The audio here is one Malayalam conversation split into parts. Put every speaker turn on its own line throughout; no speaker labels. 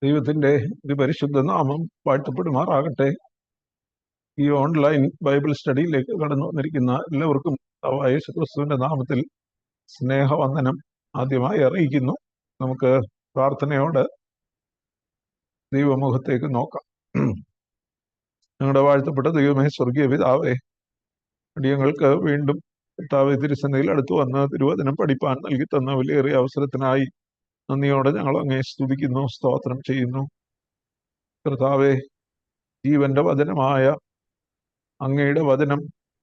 ദൈവത്തിന്റെ പരിശുദ്ധ നാമം വാഴ്ത്തപ്പെടുമാറാകട്ടെ. ഈ ഓൺലൈൻ ബൈബിൾ സ്റ്റഡിയിലേക്ക് കടന്നു വന്നിരിക്കുന്ന എല്ലാവർക്കും യേശുക്രിസ്തുവിന്റെ നാമത്തിൽ സ്നേഹവന്ദനം ആദ്യമായി അറിയിക്കുന്നു. നമുക്ക് പ്രാർത്ഥനയോട് ദൈവമുഖത്തേക്ക് നോക്കാം. ഞങ്ങളുടെ വാഴ്ത്തപ്പെട്ട ദൈവമേ, സ്വർഗീയ പിതാവേ, അടിയങ്ങൾക്ക് വീണ്ടും കർത്താവേ തിരുസന്നിധിയിൽ അടുത്ത് വന്ന് തിരുവചനം പഠിപ്പാൻ നൽകി തന്ന വിലയേറിയ അവസരത്തിനായി നന്ദിയോടെ ഞങ്ങൾ അങ്ങേ സ്തുതിക്കുന്നു, സ്തോത്രം ചെയ്യുന്നു. കർത്താവേ, ജീവന്റെ വചനമായ അങ്ങയുടെ വചനം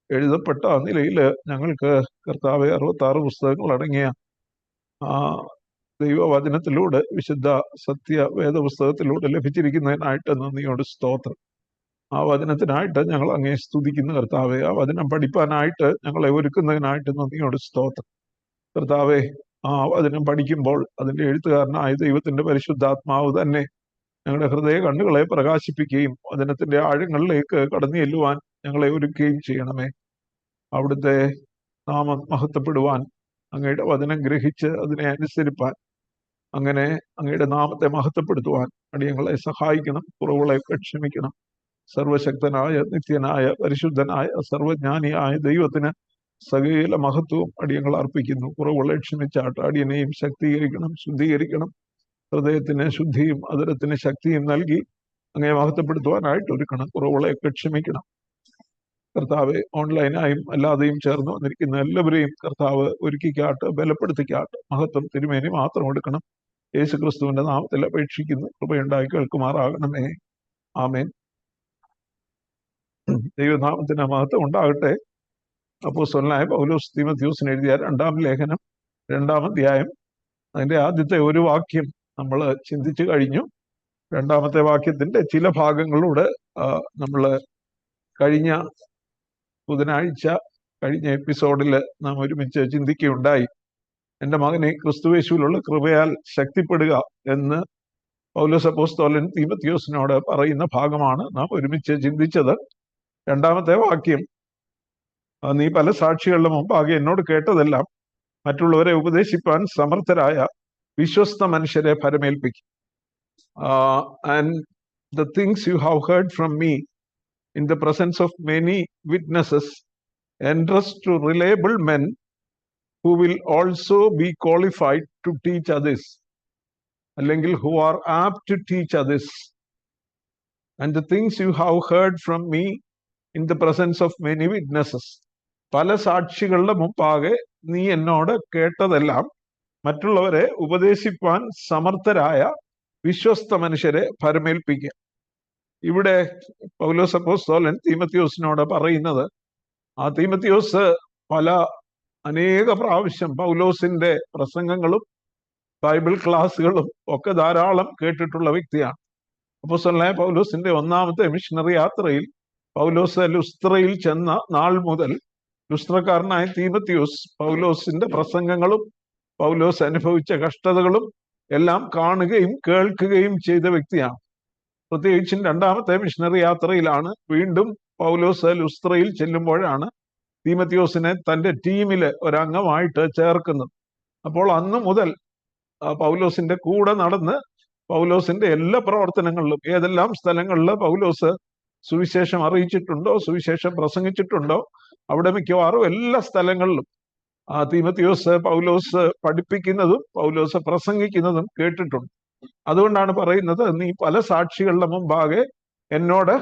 എഴുതപ്പെട്ട നിലയിൽ ഞങ്ങൾക്ക് കർത്താവെ 66 പുസ്തകങ്ങൾ അടങ്ങിയ ആ ദൈവവചനത്തിലൂടെ, വിശുദ്ധ സത്യ വേദപുസ്തകത്തിലൂടെ ലഭിച്ചിരിക്കുന്നതിനായിട്ട് നന്ദിയോട് സ്തോത്രം. ആ വചനത്തിനായിട്ട് ഞങ്ങൾ അങ്ങേ സ്തുതിക്കുന്നു കർത്താവെ. ആ വചനം പഠിപ്പാനായിട്ട് ഞങ്ങളെ ഒരുക്കുന്നതിനായിട്ട് നന്ദിയോട് സ്തോത്രം. കർത്താവെ, ആ വചനം പഠിക്കുമ്പോൾ അതിന്റെ എഴുത്തുകാരനായ ദൈവത്തിന്റെ പരിശുദ്ധാത്മാവ് തന്നെ ഞങ്ങളുടെ ഹൃദയ കണ്ണുകളെ പ്രകാശിപ്പിക്കുകയും വചനത്തിന്റെ ആഴങ്ങളിലേക്ക് കടന്നു ചെല്ലുവാൻ ഞങ്ങളെ ഒരുക്കുകയും ചെയ്യണമേ. അവിടുത്തെ നാമം മഹത്വപ്പെടുവാൻ, അങ്ങയുടെ വചനം ഗ്രഹിച്ച് അതിനെ അനുസരിപ്പാൻ, അങ്ങനെ അങ്ങയുടെ നാമത്തെ മഹത്വപ്പെടുത്തുവാൻ അടിയങ്ങളെ സഹായിക്കണം. കുറവുകളെ ക്ഷമിക്കണം. സർവശക്തനായ, നിത്യനായ, പരിശുദ്ധനായ, സർവജ്ഞാനിയായ ദൈവത്തിന് സകല മഹത്വവും അടിയങ്ങൾ അർപ്പിക്കുന്നു. കുറവുകളെ ക്ഷമിച്ചാട്ട് അടിയനെയും ശക്തീകരിക്കണം, ശുദ്ധീകരിക്കണം. ഹൃദയത്തിന് ശുദ്ധിയും അതിരത്തിന് ശക്തിയും നൽകി അങ്ങനെ മഹത്വപ്പെടുത്തുവാനായിട്ട് ഒരുക്കണം. കുറവുകളെയൊക്കെ ക്ഷമിക്കണം കർത്താവ്. ഓൺലൈനായും അല്ലാതെയും ചേർന്ന് വന്നിരിക്കുന്ന എല്ലാവരെയും കർത്താവ് ഒരുക്കിക്കാട്ട്, ബലപ്പെടുത്തിക്കാട്ട്. മഹത്വം തിരുമേനി മാത്രം എടുക്കണം. യേശുക്രിസ്തുവിന്റെ നാമത്തിൽ അപേക്ഷിക്കുന്നു. കൃപയുണ്ടായി കേൾക്കുമാറാകണമേ. ആമേൻ. ദൈവനാമത്തിന് മഹത്വം ഉണ്ടാകട്ടെ. അപ്പോസ്തലനായ പൗലോസ് തീമോഥെയോസിന് എഴുതിയ 2-ാം ലേഖനം 2-ാം അധ്യായം അതിന്റെ ആദ്യത്തെ ഒരു വാക്യം നമ്മൾ ചിന്തിച്ചു കഴിഞ്ഞു. 2-ാമത്തെ വാക്യത്തിന്റെ ചില ഭാഗങ്ങളൂടെ നമ്മൾ കഴിഞ്ഞ ബുധനാഴ്ച കഴിഞ്ഞ എപ്പിസോഡിൽ നാം ഒരുമിച്ച് ചിന്തിക്കുകയുണ്ടായി. എൻ്റെ മകനെ ക്രിസ്തുയേശുവിലുള്ള കൃപയാൽ ശക്തിപ്പെടുക എന്ന് പൗലോസ് അപ്പോസ്തലൻ തീമോഥെയോസിനോട് പറയുന്ന ഭാഗമാണ് നാം ഒരുമിച്ച് ചിന്തിച്ചത്. 2-ാമത്തെ വാക്യം, നീ പല സാക്ഷികളുടെ മുമ്പാകെ എന്നോട് കേട്ടതെല്ലാം മറ്റുള്ളവരെ ഉപദേശിപ്പാൻ സമർത്ഥരായ വിശ്വസ്ത മനുഷ്യരെ ഫലമേൽപ്പിക്കും. And the things you have heard from me in the presence of many witnesses entrust to reliable men who will also be qualified to teach others, അല്ലെങ്കിൽ who are apt to teach others. And the things you have heard from me in the presence of many witnesses, പല സാക്ഷികളുടെ മുമ്പാകെ നീ എന്നോട് കേട്ടതെല്ലാം മറ്റുള്ളവരെ ഉപദേശിപ്പാൻ സമർത്ഥരായ വിശ്വസ്ത മനുഷ്യരെ ഫലമേൽപ്പിക്കുക. ഇവിടെ പൗലോസ് അപ്പോസ്തലൻ തീമോഥെയോസിനോട് പറയുന്നത്, ആ തീമോഥെയോസ് അനേക പ്രാവശ്യം പൗലോസിന്റെ പ്രസംഗങ്ങളും ബൈബിൾ ക്ലാസ്സുകളും ഒക്കെ ധാരാളം കേട്ടിട്ടുള്ള വ്യക്തിയാണ്. അപ്പോസ്തലനായ പൗലോസിന്റെ 1-ാമത്തെ മിഷണറി യാത്രയിൽ പൗലോസ് ലുസ്ത്രയിൽ ചെന്ന നാൾ മുതൽ ലുസ്ത്രക്കാരനായ തീമോഥെയോസ് പൗലോസിന്റെ പ്രസംഗങ്ങളും പൗലോസ് അനുഭവിച്ച കഷ്ടതകളും എല്ലാം കാണുകയും കേൾക്കുകയും ചെയ്ത വ്യക്തിയാണ്. പ്രത്യേകിച്ചും 2-ാമത്തെ മിഷണറി യാത്രയിലാണ് വീണ്ടും പൗലോസ് ലുസ്ത്രയിൽ ചെല്ലുമ്പോഴാണ് തീമോഥെയോസിനെ തന്റെ ടീമില് ഒരംഗമായിട്ട് ചേർക്കുന്നത്. അപ്പോൾ അന്ന് മുതൽ പൗലോസിന്റെ കൂടെ നടന്ന് പൗലോസിന്റെ എല്ലാ പ്രവർത്തനങ്ങളിലും, ഏതെല്ലാം സ്ഥലങ്ങളിൽ പൗലോസ് സുവിശേഷം അറിയിച്ചിട്ടുണ്ടോ, സുവിശേഷം പ്രസംഗിച്ചിട്ടുണ്ടോ, അവിടെ മിക്കവാറും എല്ലാ സ്ഥലങ്ങളിലും തീമോഥെയോസ് പൗലോസ് പഠിപ്പിക്കുന്നതും പൗലോസ് പ്രസംഗിക്കുന്നതും കേട്ടിട്ടുണ്ട്. അതുകൊണ്ടാണ് പറയുന്നത്, നീ പല സാക്ഷികളുടെ മുമ്പാകെ എന്നോട്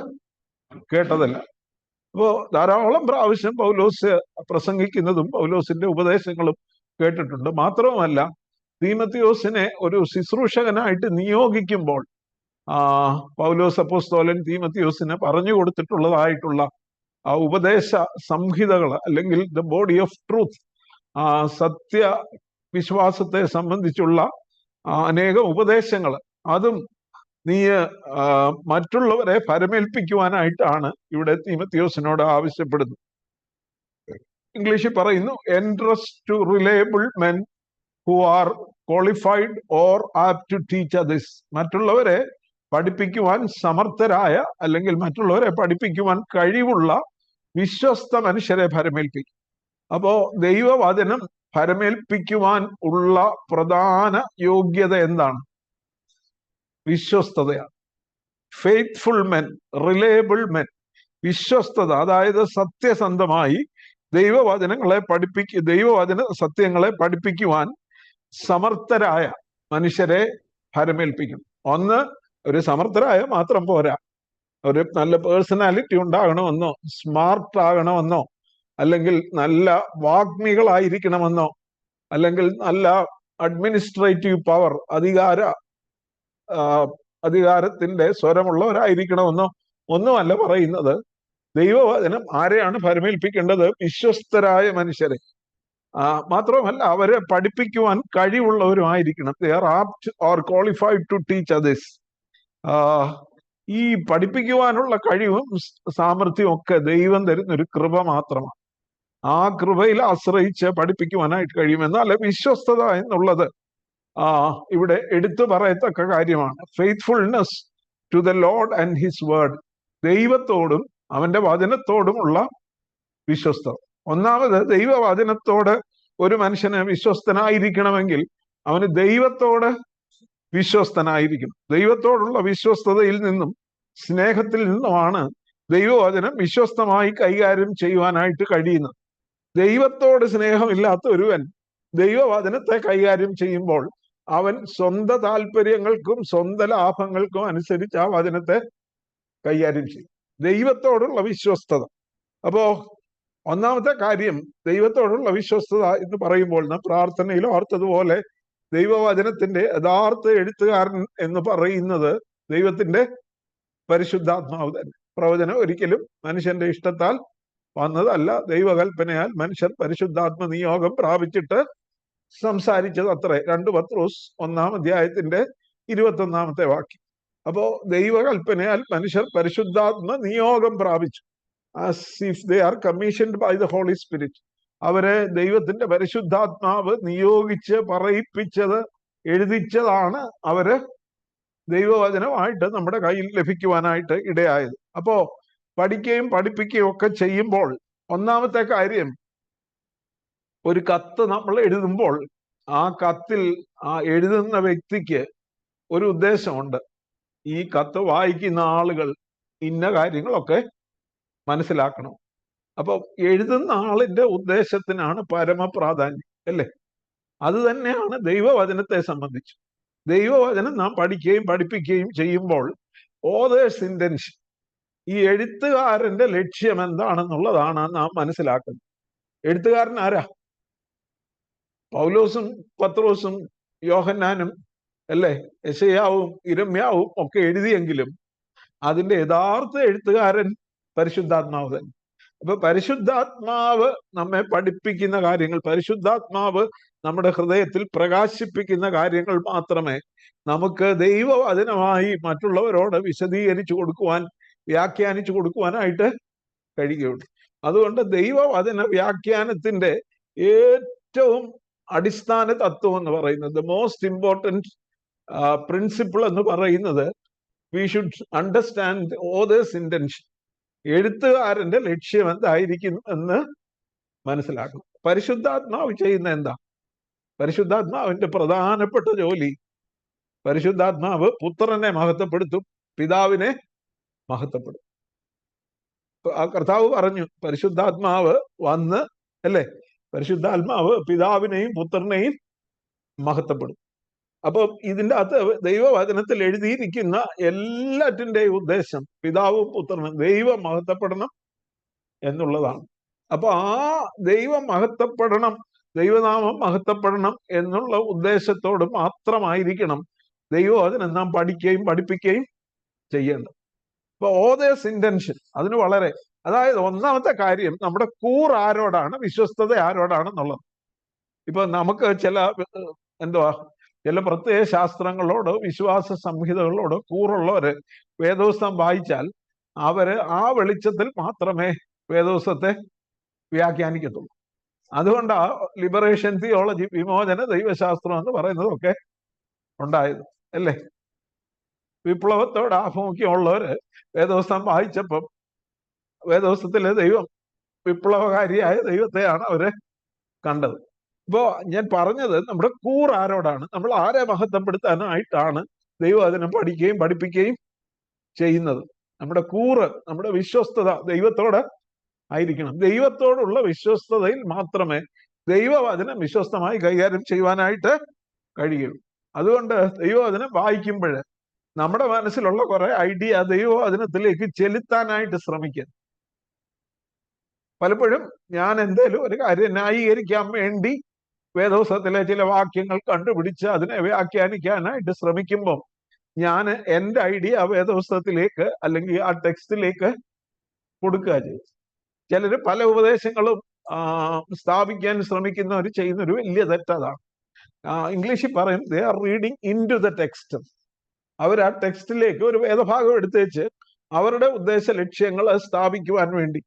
കേട്ടതല്ല. അപ്പോ ധാരാളം പ്രാവശ്യം പൗലോസ് പ്രസംഗിക്കുന്നതും പൗലോസിന്റെ ഉപദേശങ്ങളും കേട്ടിട്ടുണ്ട്. മാത്രവുമല്ല, തീമോഥെയോസിനെ ഒരു ശുശ്രൂഷകനായിട്ട് നിയോഗിക്കുമ്പോൾ പൗലോസ് അപ്പോസ്തലൻ തീമോഥെയോസിന് പറഞ്ഞു കൊടുത്തിട്ടുള്ളതായിട്ടുള്ള ആ ഉപദേശ സംഹിതകൾ, അല്ലെങ്കിൽ ദ ബോഡി ഓഫ് ട്രൂത്ത്, സത്യ വിശ്വാസത്തെ സംബന്ധിച്ചുള്ള അനേകം ഉപദേശങ്ങൾ, അതും നീ മറ്റുള്ളവരെ ഫലമേൽപ്പിക്കുവാനായിട്ടാണ് ഇവിടെ തീമോഥെയോസിനോട് ആവശ്യപ്പെടുന്നത്. ഇംഗ്ലീഷിൽ പറയുന്നു, entrust to reliable men who are qualified or apt to teach others. മറ്റുള്ളവരെ പഠിപ്പിക്കുവാൻ സമർത്ഥരായ, അല്ലെങ്കിൽ മറ്റുള്ളവരെ പഠിപ്പിക്കുവാൻ കഴിവുള്ള വിശ്വസ്ത മനുഷ്യരെ ഫലമേൽപ്പിക്കും. അപ്പോ ദൈവവചനം ഫലമേൽപ്പിക്കുവാൻ ഉള്ള പ്രധാന യോഗ്യത എന്താണ്? വിശ്വസ്തതയാണ്. Faithful men, reliable men. വിശ്വസ്തത, അതായത് സത്യസന്ധമായി ദൈവവചന സത്യങ്ങളെ പഠിപ്പിക്കുവാൻ സമർത്ഥരായ മനുഷ്യരെ ഫലമേൽപ്പിക്കണം. ഒന്ന്, ഒരു സമർത്ഥരായ മാത്രം പോരാ, ഒരു നല്ല പേഴ്സണാലിറ്റി ഉണ്ടാകണമെന്നോ, സ്മാർട്ട് ആകണമെന്നോ, അല്ലെങ്കിൽ നല്ല വാഗ്മികളായിരിക്കണമെന്നോ, അല്ലെങ്കിൽ നല്ല അഡ്മിനിസ്ട്രേറ്റീവ് പവർ, അധികാരത്തിന്റെ സ്വരമുള്ളവരായിരിക്കണമെന്നോ ഒന്നുമല്ല പറയുന്നത്. ദൈവവചനം ആരെയാണ് ഫലമേൽപ്പിക്കേണ്ടത്? വിശ്വസ്തരായ മനുഷ്യരെ. മാത്രമല്ല, അവരെ പഠിപ്പിക്കുവാൻ കഴിവുള്ളവരുമായിരിക്കണം. They are apt or qualified to teach others. ഈ പഠിപ്പിക്കുവാനുള്ള കഴിവും സാമർഥ്യവും ഒക്കെ ദൈവം തരുന്നൊരു കൃപ മാത്രമാണ്. ആ കൃപയിൽ ആശ്രയിച്ച് പഠിപ്പിക്കുവാനായിട്ട് കഴിയും. എന്നാൽ വിശ്വസ്തത എന്നുള്ളത് ഇവിടെ എടുത്തു പറയത്തക്ക കാര്യമാണ്. Faithfulness to the Lord and his word. ദൈവത്തോടും അവന്റെ വചനത്തോടുമുള്ള വിശ്വസ്തത. ഒന്നാമത്, ദൈവവചനത്തോട് ഒരു മനുഷ്യന് വിശ്വസ്തനായിരിക്കണമെങ്കിൽ അവന് ദൈവത്തോട് വിശ്വസ്തനായിരിക്കണം. ദൈവത്തോടുള്ള വിശ്വസ്തതയിൽ നിന്നും സ്നേഹത്തിൽ നിന്നുമാണ് ദൈവവചനം വിശ്വസ്തമായി കൈകാര്യം ചെയ്യുവാനായിട്ട് കഴിയുന്നത്. ദൈവത്തോട് സ്നേഹമില്ലാത്ത ഒരുവൻ ദൈവവചനത്തെ കൈകാര്യം ചെയ്യുമ്പോൾ അവൻ സ്വന്തം താല്പര്യങ്ങൾക്കും സ്വന്തം ലാഭങ്ങൾക്കും അനുസരിച്ച് ആ വചനത്തെ കൈകാര്യം ചെയ്യും. ദൈവത്തോടുള്ള വിശ്വസ്തത. അപ്പോ ഒന്നാമത്തെ കാര്യം, ദൈവത്തോടുള്ള വിശ്വസ്തത എന്ന് പറയുമ്പോൾ പ്രാർത്ഥനയിൽ ഓർത്തതുപോലെ ദൈവവചനത്തിന്റെ യഥാർത്ഥ എഴുത്തുകാരൻ എന്ന് പറയുന്നത് ദൈവത്തിന്റെ പരിശുദ്ധാത്മാവ് തന്നെ. പ്രവചനം ഒരിക്കലും മനുഷ്യന്റെ ഇഷ്ടത്താൽ വന്നതല്ല, ദൈവകൽപ്പനയാൽ മനുഷ്യർ പരിശുദ്ധാത്മ നിയോഗം പ്രാപിച്ചിട്ട് സംസാരിച്ചത് അത്രേ. 2 പത്രോസ് 1-ാം-അധ്യായത്തിന്റെ 21-ാമത്തെ വാക്യം. അപ്പോ ദൈവകൽപ്പനയാൽ മനുഷ്യർ പരിശുദ്ധാത്മ നിയോഗം പ്രാപിച്ചു. as if they are commissioned by the Holy Spirit. അവരെ ദൈവത്തിന്റെ പരിശുദ്ധാത്മാവ് നിയോഗിച്ച് പറയിപ്പിച്ചത്, എഴുതിച്ചതാണ് അവര് ദൈവവചനമായിട്ട് നമ്മുടെ കയ്യിൽ ലഭിക്കുവാനായിട്ട് ഇടയായത്. അപ്പോ പഠിക്കുകയും പഠിപ്പിക്കുകയും ഒക്കെ ചെയ്യുമ്പോൾ ഒന്നാമത്തെ കാര്യം, ഒരു കത്ത് നമ്മൾ എഴുതുമ്പോൾ ആ കത്തിൽ എഴുതുന്ന വ്യക്തിക്ക് ഒരു ഉദ്ദേശമുണ്ട്. ഈ കത്ത് വായിക്കുന്ന ആളുകൾ ഇന്ന കാര്യങ്ങളൊക്കെ മനസ്സിലാക്കണം. അപ്പൊ എഴുതുന്ന ആളിന്റെ ഉദ്ദേശത്തിനാണ് പരമപ്രാധാന്യം, അല്ലേ? അത് തന്നെയാണ് ദൈവവചനത്തെ സംബന്ധിച്ച്. ദൈവവചനം നാം പഠിക്കുകയും പഠിപ്പിക്കുകയും ചെയ്യുമ്പോൾ ഓതേഴ്സ് ഇന്റൻഷൻ, ഈ എഴുത്തുകാരന്റെ ലക്ഷ്യം എന്താണെന്നുള്ളതാണ് നാം മനസ്സിലാക്കുന്നത്. എഴുത്തുകാരൻ ആരാ? പൗലോസും പത്രോസും യോഹന്നാനും, അല്ലേ, യെശയ്യാവും ഇരമ്യാവും ഒക്കെ എഴുതിയെങ്കിലും അതിന്റെ യഥാർത്ഥ എഴുത്തുകാരൻ പരിശുദ്ധാത്മാവ് തന്നെ. അപ്പൊ പരിശുദ്ധാത്മാവ് നമ്മെ പഠിപ്പിക്കുന്ന കാര്യങ്ങൾ, പരിശുദ്ധാത്മാവ് നമ്മുടെ ഹൃദയത്തിൽ പ്രകാശിപ്പിക്കുന്ന കാര്യങ്ങൾ മാത്രമേ നമുക്ക് ദൈവവചനമായി മറ്റുള്ളവരോട് വിശദീകരിച്ചു കൊടുക്കുവാൻ, വ്യാഖ്യാനിച്ചു കൊടുക്കുവാനായിട്ട് കഴിയുകയുള്ളൂ. അതുകൊണ്ട് ദൈവവചന വ്യാഖ്യാനത്തിന്റെ ഏറ്റവും അടിസ്ഥാന തത്വം എന്ന് പറയുന്നത്, മോസ്റ്റ് ഇമ്പോർട്ടൻറ്റ് പ്രിൻസിപ്പിൾ എന്ന് പറയുന്നത്, we should understand author's intention. എഴുത്തുകാരന്റെ ലക്ഷ്യം എന്തായിരിക്കും എന്ന് മനസ്സിലാക്കണം. പരിശുദ്ധാത്മാവ് ചെയ്യുന്ന എന്താ? പരിശുദ്ധാത്മാവിന്റെ പ്രധാനപ്പെട്ട ജോലി, പരിശുദ്ധാത്മാവ് പുത്രനെ മഹത്വപ്പെടുത്തും, പിതാവിനെ മഹത്വപ്പെടുത്തും. കർത്താവ് പറഞ്ഞു, പരിശുദ്ധാത്മാവ് വന്ന്, അല്ലേ, പരിശുദ്ധാത്മാവ് പിതാവിനെയും പുത്രനെയും മഹത്വപ്പെടും. അപ്പൊ ഇതിൻ്റെ അകത്ത് ദൈവവചനത്തിൽ എഴുതിയിരിക്കുന്ന എല്ലാറ്റിൻ്റെയും ഉദ്ദേശം പിതാവും പുത്രനും ദൈവം മഹത്വപ്പെടണം എന്നുള്ളതാണ്. അപ്പൊ ആ ദൈവം മഹത്വപ്പെടണം, ദൈവനാമം മഹത്വപ്പെടണം എന്നുള്ള ഉദ്ദേശത്തോട് മാത്രമായിരിക്കണം ദൈവവചനം നാം പഠിക്കുകയും പഠിപ്പിക്കുകയും ചെയ്യേണ്ടത്. ഇപ്പൊ ഓതേഴ്സ് ഇന്റൻഷൻ അതിന് വളരെ, അതായത് ഒന്നാമത്തെ കാര്യം, നമ്മുടെ ആരോടാണ്, വിശ്വസ്തത ആരോടാണെന്നുള്ളത്. ഇപ്പൊ നമുക്ക് ചില പ്രത്യയ ശാസ്ത്രങ്ങളോട്, വിശ്വാസ സംഹിതകളോട് കൂറുള്ളവര് വേദോസ്തം വായിച്ചാൽ അവര് ആ വെളിച്ചത്തിൽ മാത്രമേ വേദോസ്തത്തെ വ്യാഖ്യാനിക്കത്തുള്ളൂ. അതുകൊണ്ടാ ലിബറേഷൻ തിയോളജി, വിമോചന ദൈവശാസ്ത്രം എന്ന് പറയുന്നതൊക്കെ ഉണ്ടായത്, അല്ലേ? വിപ്ലവത്തോട് ആഭിമുഖ്യമുള്ളവര് വേദോസ്തം വായിച്ചപ്പം വേദോസ്തത്തിലെ ദൈവം വിപ്ലവകാരിയായ ദൈവത്തെയാണ് അവര് കണ്ടത്. ഇപ്പോ ഞാൻ പറഞ്ഞത് നമ്മുടെ കൂറ് ആരോടാണ്, നമ്മൾ ആരെ മഹത്വപ്പെടുത്താനായിട്ടാണ് ദൈവം അതിനെ പഠിക്കുകയും പഠിപ്പിക്കുകയും ചെയ്യുന്നത്. നമ്മുടെ കൂറ്, നമ്മുടെ വിശ്വസ്തത ദൈവത്തോട് ആയിരിക്കണം. ദൈവത്തോടുള്ള വിശ്വസ്തതയിൽ മാത്രമേ ദൈവവചനം വിശ്വസ്തമായി കൈകാര്യം ചെയ്യുവാനായിട്ട് കഴിയുള്ളൂ. അതുകൊണ്ട് ദൈവവചനം വായിക്കുമ്പോൾ നമ്മുടെ മനസ്സിലുള്ള കുറെ ഐഡിയ ദൈവവചനത്തിലേക്ക് ചെലുത്താനായിട്ട് ശ്രമിക്കുക. പലപ്പോഴും ഞാൻ എന്തേലും ഒരു കാര്യം ന്യായീകരിക്കാൻ വേണ്ടി വേദപുസ്തകത്തിലെ ചില വാക്യങ്ങൾ കണ്ടുപിടിച്ച് അതിനെ വ്യാഖ്യാനിക്കാനായിട്ട് ശ്രമിക്കുമ്പോൾ ഞാൻ എൻ്റെ ഐഡിയ വേദപുസ്തകത്തിലേക്ക് അല്ലെങ്കിൽ ആ ടെക്സ്റ്റിലേക്ക് കൊടുക്കുക ചെയ്യും. ചിലർ പല ഉപദേശങ്ങളും സ്ഥാപിക്കാൻ ശ്രമിക്കുന്നവർ ചെയ്യുന്നൊരു വലിയ തെറ്റതാണ്. ഇംഗ്ലീഷിൽ പറയും they are reading into the text. അവർ ആ ടെക്സ്റ്റിലേക്ക് ഒരു വേദഭാഗം എടുത്തേച്ച് അവരുടെ ഉദ്ദേശ ലക്ഷ്യങ്ങൾ സ്ഥാപിക്കുവാൻ വേണ്ടി,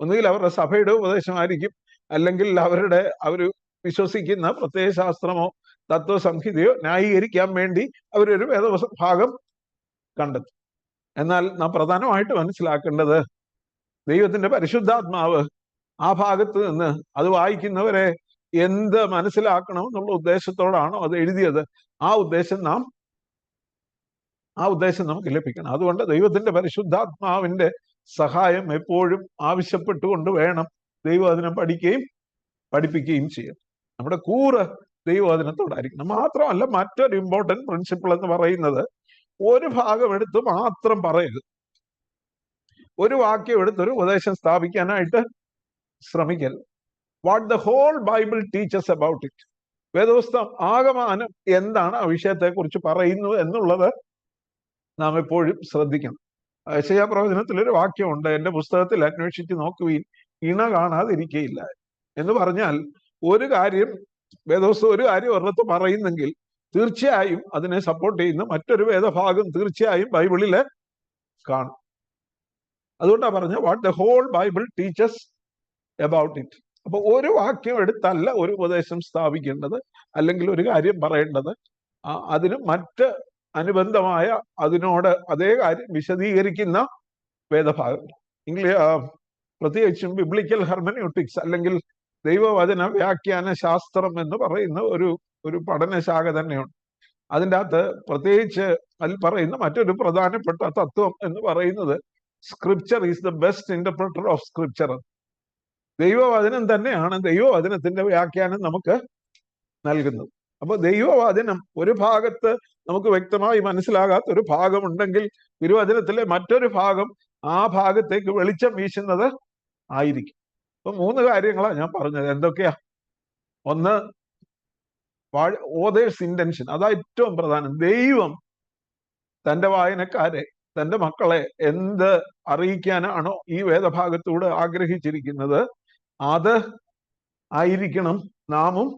ഒന്നുകിൽ അവരുടെ സഭയുടെ ഉപദേശമായിരിക്കും, അല്ലെങ്കിൽ അവർ വിശ്വസിക്കുന്ന പ്രത്യയശാസ്ത്രമോ തത്വസംഹിതയോ ന്യായീകരിക്കാൻ വേണ്ടി അവരൊരു വേദഭാഗം കണ്ടെത്തും. എന്നാൽ നാം പ്രധാനമായിട്ട് മനസ്സിലാക്കേണ്ടത് ദൈവത്തിന്റെ പരിശുദ്ധാത്മാവ് ആ ഭാഗത്ത് നിന്ന് അത് വായിക്കുന്നവരെ എന്ത് മനസ്സിലാക്കണം എന്നുള്ള ഉദ്ദേശത്തോടാണോ അത് എഴുതിയത്, ആ ഉദ്ദേശം നമുക്ക് ലഭിക്കണം. അതുകൊണ്ട് ദൈവത്തിന്റെ പരിശുദ്ധാത്മാവിന്റെ സഹായം എപ്പോഴും ആവശ്യപ്പെട്ടുകൊണ്ട് വേണം ദൈവവചനം പഠിക്കുകയും പഠിപ്പിക്കുകയും ചെയ്യും. നമ്മുടെ കൂറ് ദൈവവചനത്തോടായിരിക്കണം. മാത്രമല്ല, മറ്റൊരു ഇമ്പോർട്ടൻറ്റ് പ്രിൻസിപ്പിൾ എന്ന് പറയുന്നത് ഒരു ഭാഗം എടുത്ത് മാത്രം പറയരുത്. ഒരു വാക്യം എടുത്തൊരു ഉപദേശം സ്ഥാപിക്കാനായിട്ട് ശ്രമിക്കരുത്. What the whole Bible teaches about it, വേദപുസ്തകം ആകമാനം എന്താണ് ആ വിഷയത്തെക്കുറിച്ച് പറയുന്നത് എന്നുള്ളത് നാം എപ്പോഴും ശ്രദ്ധിക്കണം. യെശയ്യാ പ്രവചനത്തിലൊരു വാക്യമുണ്ട്, എൻ്റെ പുസ്തകത്തിൽ അന്വേഷിച്ച് നോക്കുവീൻ, ഇണ കാണാതിരിക്കയില്ല എന്ന് പറഞ്ഞാൽ ഒരു കാര്യം വേദപുസ്തകം ഒരു കാര്യം ഒരിടത്ത് പറയുന്നെങ്കിൽ തീർച്ചയായും അതിനെ സപ്പോർട്ട് ചെയ്യുന്ന മറ്റൊരു വേദഭാഗം തീർച്ചയായും ബൈബിളിൽ കാണും. അതുകൊണ്ടാണ് പറഞ്ഞ what the whole Bible teaches about it. അപ്പൊ ഒരു വാക്യം എടുത്തല്ല ഒരു ഉപദേശം സ്ഥാപിക്കേണ്ടത്, അല്ലെങ്കിൽ ഒരു കാര്യം പറയേണ്ടത്. അതിന് മറ്റ് അനുബന്ധമായ അതിനോട് അതേ കാര്യം വിശദീകരിക്കുന്ന വേദഭാഗം, പ്രത്യേകിച്ചും ബിബ്ലിക്കൽ ഹെർമന്യൂട്ടിക്സ് അല്ലെങ്കിൽ ദൈവവചന വ്യാഖ്യാന ശാസ്ത്രം എന്ന് പറയുന്ന ഒരു പഠനശാഖ തന്നെയുണ്ട്. അതിൻ്റെ അകത്ത് പ്രത്യേകിച്ച് അതിൽ പറയുന്ന മറ്റൊരു പ്രധാനപ്പെട്ട തത്വം എന്ന് പറയുന്നത് scripture is the best interpreter of scripture. ദൈവവചനം തന്നെയാണ് ദൈവവചനത്തിന്റെ വ്യാഖ്യാനം നമുക്ക് നൽകുന്നത്. അപ്പൊ ദൈവവചനം ഒരു ഭാഗത്ത് നമുക്ക് വ്യക്തമായി മനസ്സിലാകാത്ത ഒരു ഭാഗമുണ്ടെങ്കിൽ തിരുവചനത്തിലെ മറ്റൊരു ഭാഗം ആ ഭാഗത്തേക്ക് വെളിച്ചം വീശുന്നത് ആയിരിക്കും. അപ്പൊ 3 കാര്യങ്ങളാണ് ഞാൻ പറഞ്ഞത്. എന്തൊക്കെയാ? ഒന്ന്, ഓതേഴ്സ് ഇന്റൻഷൻ, അതാ ഏറ്റവും പ്രധാനം. ദൈവം തൻ്റെ വായനക്കാരെ, തൻ്റെ മക്കളെ എന്ത് അറിയിക്കാനാണോ ഈ വേദഭാഗത്തൂടെ ആഗ്രഹിച്ചിരിക്കുന്നത്, അത് ആയിരിക്കണം നാമും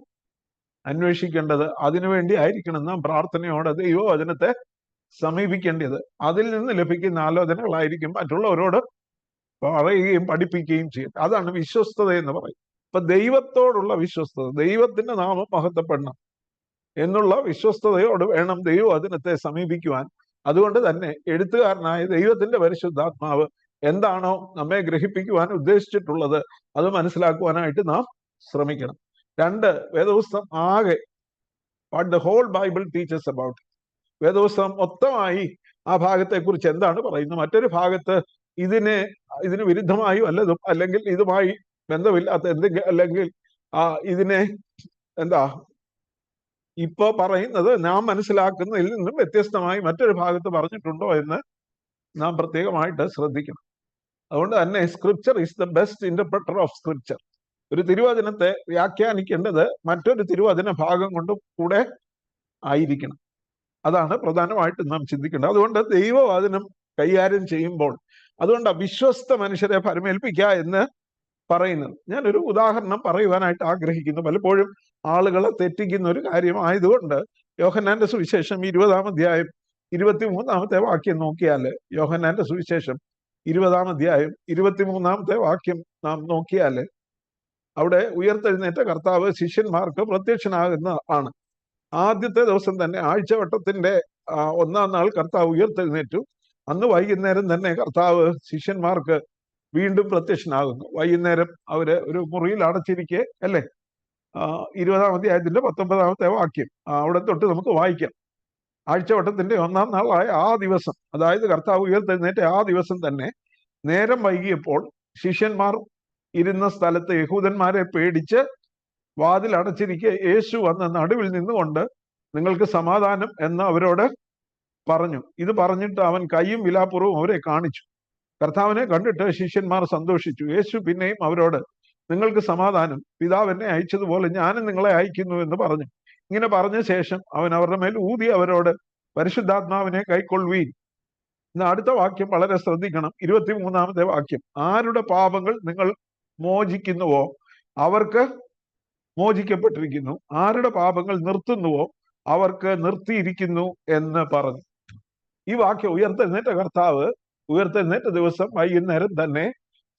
അന്വേഷിക്കേണ്ടത്. അതിനുവേണ്ടി ആയിരിക്കണം നാം പ്രാർത്ഥനയോടെ ദൈവവചനത്തെ സമീപിക്കേണ്ടത്. അതിൽ നിന്ന് ലഭിക്കുന്ന ആലോചനകളായിരിക്കും മറ്റുള്ളവരോട് പറയുകയും പഠിപ്പിക്കുകയും ചെയ്യും. അതാണ് വിശ്വസ്തത എന്ന് പറയും. ഇപ്പൊ ദൈവത്തോടുള്ള വിശ്വസ്തത, ദൈവത്തിന്റെ നാമം മഹത്വപ്പെടണം എന്നുള്ള വിശ്വസ്തതയോട് വേണം ദൈവവചനത്തെ സമീപിക്കുവാൻ. അതുകൊണ്ട് തന്നെ എഴുത്തുകാരനായ ദൈവത്തിന്റെ പരിശുദ്ധാത്മാവ് എന്താണോ നമ്മെ ഗ്രഹിപ്പിക്കുവാൻ ഉദ്ദേശിച്ചിട്ടുള്ളത് അത് മനസ്സിലാക്കുവാനായിട്ട് നാം ശ്രമിക്കണം. 2, വേദപുസ്തകം ആകെ, what the whole Bible teaches about, വേദപുസ്തകം മൊത്തമായി ആ ഭാഗത്തെക്കുറിച്ച് എന്താണ് പറയുന്നത്. മറ്റൊരു ഭാഗത്ത് ഇതിന് വിരുദ്ധമായി വല്ലതും, അല്ലെങ്കിൽ ഇതുമായി ബന്ധമില്ലാത്ത എന്തെങ്കിലും, അല്ലെങ്കിൽ ഇതിനെ ഇപ്പോ പറയുന്നത് നാം മനസ്സിലാക്കുന്നതിൽ നിന്നും വ്യത്യസ്തമായി മറ്റൊരു ഭാഗത്ത് പറഞ്ഞിട്ടുണ്ടോ എന്ന് നാം പ്രത്യേകമായിട്ട് ശ്രദ്ധിക്കണം. അതുകൊണ്ട് തന്നെ scripture is the best interpreter of scripture. ഒരു തിരുവചനത്തെ വ്യാഖ്യാനിക്കേണ്ടത് മറ്റൊരു തിരുവചന ഭാഗം കൊണ്ട് കൂടെ ആയിരിക്കണം. അതാണ് പ്രധാനമായിട്ടും നാം ചിന്തിക്കേണ്ടത്. അതുകൊണ്ട് ദൈവവചനം കൈകാര്യം ചെയ്യുമ്പോൾ, അതുകൊണ്ട് വിശ്വസ്ത മനുഷ്യരെ പരമേൽപ്പിക്കുക എന്ന് പറയുന്നത്. ഞാനൊരു ഉദാഹരണം പറയുവാനായിട്ട് ആഗ്രഹിക്കുന്നു. പലപ്പോഴും ആളുകളെ തെറ്റിക്കുന്ന ഒരു കാര്യമായതുകൊണ്ട് യോഹന്നാന്റെ സുവിശേഷം 20-ാം അധ്യായം 23-ാമത്തെ വാക്യം നോക്കിയാൽ, യോഹന്നാന്റെ സുവിശേഷം 20-ാം അധ്യായം 23-ാമത്തെ വാക്യം നാം നോക്കിയാൽ, അവിടെ ഉയർത്തെഴുന്നേറ്റ കർത്താവ് ശിഷ്യന്മാർക്ക് പ്രത്യക്ഷനാകുന്ന ആണ്. ആദ്യത്തെ ദിവസം തന്നെ, ആഴ്ചവട്ടത്തിന്റെ 1-ാം നാൾ കർത്താവ് ഉയർത്തെഴുന്നേറ്റു. അന്ന് വൈകുന്നേരം തന്നെ കർത്താവ് ശിഷ്യന്മാർക്ക് വീണ്ടും പ്രത്യക്ഷനാകുന്നു. വൈകുന്നേരം അവര് ഒരു മുറിയിൽ അടച്ചിരിക്കെ, അല്ലേ, 20-ാം അധ്യായത്തിന്റെ 19-ാമത്തെ വാക്യം അവിടെ തൊട്ട് നമുക്ക് വായിക്കാം. ആഴ്ചവട്ടത്തിന്റെ 1-ാം നാളായ ആ ദിവസം, അതായത് കർത്താവ് ഉയർത്തെഴുന്നേറ്റ ആ ദിവസം തന്നെ നേരം വൈകിയപ്പോൾ ശിഷ്യന്മാർ ഇരുന്ന സ്ഥലത്ത് യഹൂദന്മാരെ പേടിച്ച് വാതിൽ അടച്ചിരിക്കെ യേശു വന്ന് നടുവിൽ നിന്നുകൊണ്ട് നിങ്ങൾക്ക് സമാധാനം എന്ന് അവരോട് പറഞ്ഞു. ഇത് പറഞ്ഞിട്ട് അവൻ കൈയും വിലാപ്പുറവും അവരെ കാണിച്ചു. കർത്താവിനെ കണ്ടിട്ട് ശിഷ്യന്മാർ സന്തോഷിച്ചു. യേശു പിന്നെയും അവരോട് നിങ്ങൾക്ക് സമാധാനം, പിതാവ് എന്നെ അയച്ചതുപോലെ ഞാനും നിങ്ങളെ അയക്കുന്നു എന്ന് പറഞ്ഞു. ഇങ്ങനെ പറഞ്ഞ ശേഷം അവൻ അവരുടെ മേൽ ഊതി അവരോട് പരിശുദ്ധാത്മാവിനെ കൈക്കൊള്ളുവീൻ. ഇന്ന് അടുത്ത വാക്യം വളരെ ശ്രദ്ധിക്കണം. 23-ാമത്തെ വാക്യം, ആരുടെ പാപങ്ങൾ നിങ്ങൾ മോചിക്കുന്നുവോ അവർക്ക് മോചിക്കപ്പെട്ടിരിക്കുന്നു, ആരുടെ പാപങ്ങൾ നിർത്തുന്നുവോ അവർക്ക് നിർത്തിയിരിക്കുന്നു എന്ന് പറഞ്ഞു. ഈ വാക്യം ഉയർത്തെഴുന്നേറ്റ കർത്താവ് ഉയർത്തെഴുന്നേറ്റ ദിവസം വൈകുന്നേരം തന്നെ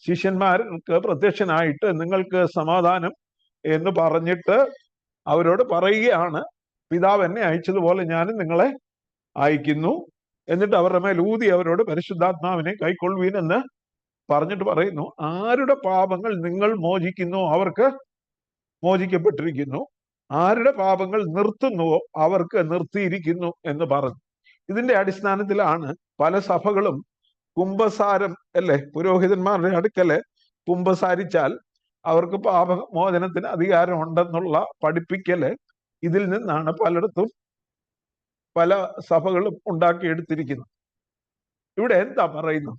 ശിഷ്യന്മാർക്ക് പ്രത്യക്ഷനായിട്ട് നിങ്ങൾക്ക് സമാധാനം എന്ന് പറഞ്ഞിട്ട് അവരോട് പറയുകയാണ്, പിതാവ് എന്നെ അയച്ചതുപോലെ ഞാനും നിങ്ങളെ അയക്കുന്നു. എന്നിട്ട് അവരുടെ മേൽ ഊതി അവരോട് പരിശുദ്ധാത്മാവിനെ കൈക്കൊള്ളുവീൻ എന്ന് പറഞ്ഞിട്ട് പറയുന്നു, ആരുടെ പാപങ്ങൾ നിങ്ങൾ മോചിക്കുന്നു അവർക്ക് മോചിക്കപ്പെട്ടിരിക്കുന്നു, ആരുടെ പാപങ്ങൾ നിർത്തുന്നുവോ അവർക്ക് നിർത്തിയിരിക്കുന്നു എന്ന് പറഞ്ഞു. ഇതിന്റെ അടിസ്ഥാനത്തിലാണ് പല സഭകളും കുംഭസാരം, അല്ലെ, പുരോഹിതന്മാരുടെ അടുക്കല് കുംഭസാരിച്ചാൽ അവർക്ക് പാപമോചനത്തിന് അധികാരം ഉണ്ടെന്നുള്ള പഠിപ്പിക്കല് ഇതിൽ നിന്നാണ് പലയിടത്തും പല സഭകളും ഉണ്ടാക്കിയെടുത്തിരിക്കുന്നത്. ഇവിടെ എന്താ പറയുന്നത്?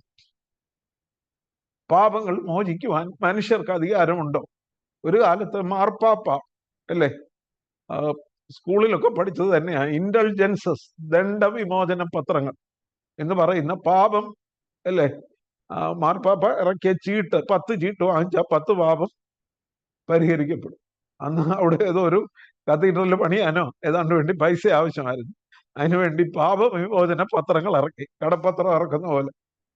പാപങ്ങൾ മോചിക്കുവാൻ മനുഷ്യർക്ക് അധികാരമുണ്ടോ? ഒരു കാലത്ത് മാർപ്പാപ്പ, അല്ലേ, സ്കൂളിലൊക്കെ പഠിച്ചത് തന്നെയാണ് ഇൻഡൾജൻസസ്, ദണ്ഡവിമോചന പത്രങ്ങൾ എന്ന് പറയുന്ന പാപം, അല്ലേ, മാർപ്പാപ്പ ഇറക്കിയ ചീട്ട്, 10 ചീട്ട് വാങ്ങിച്ചാൽ 10 പാപം പരിഹരിക്കപ്പെടും. അന്ന് അവിടെ ഏതോ ഒരു കത്തീഡ്രൽ പണിയാനോ ഏതാണ്ട് വേണ്ടി പൈസ ആവശ്യമായിരുന്നു. അതിനുവേണ്ടി പാപവിമോചന പത്രങ്ങൾ ഇറക്കി, കടപ്പത്രം ഇറക്കുന്ന പോലെ.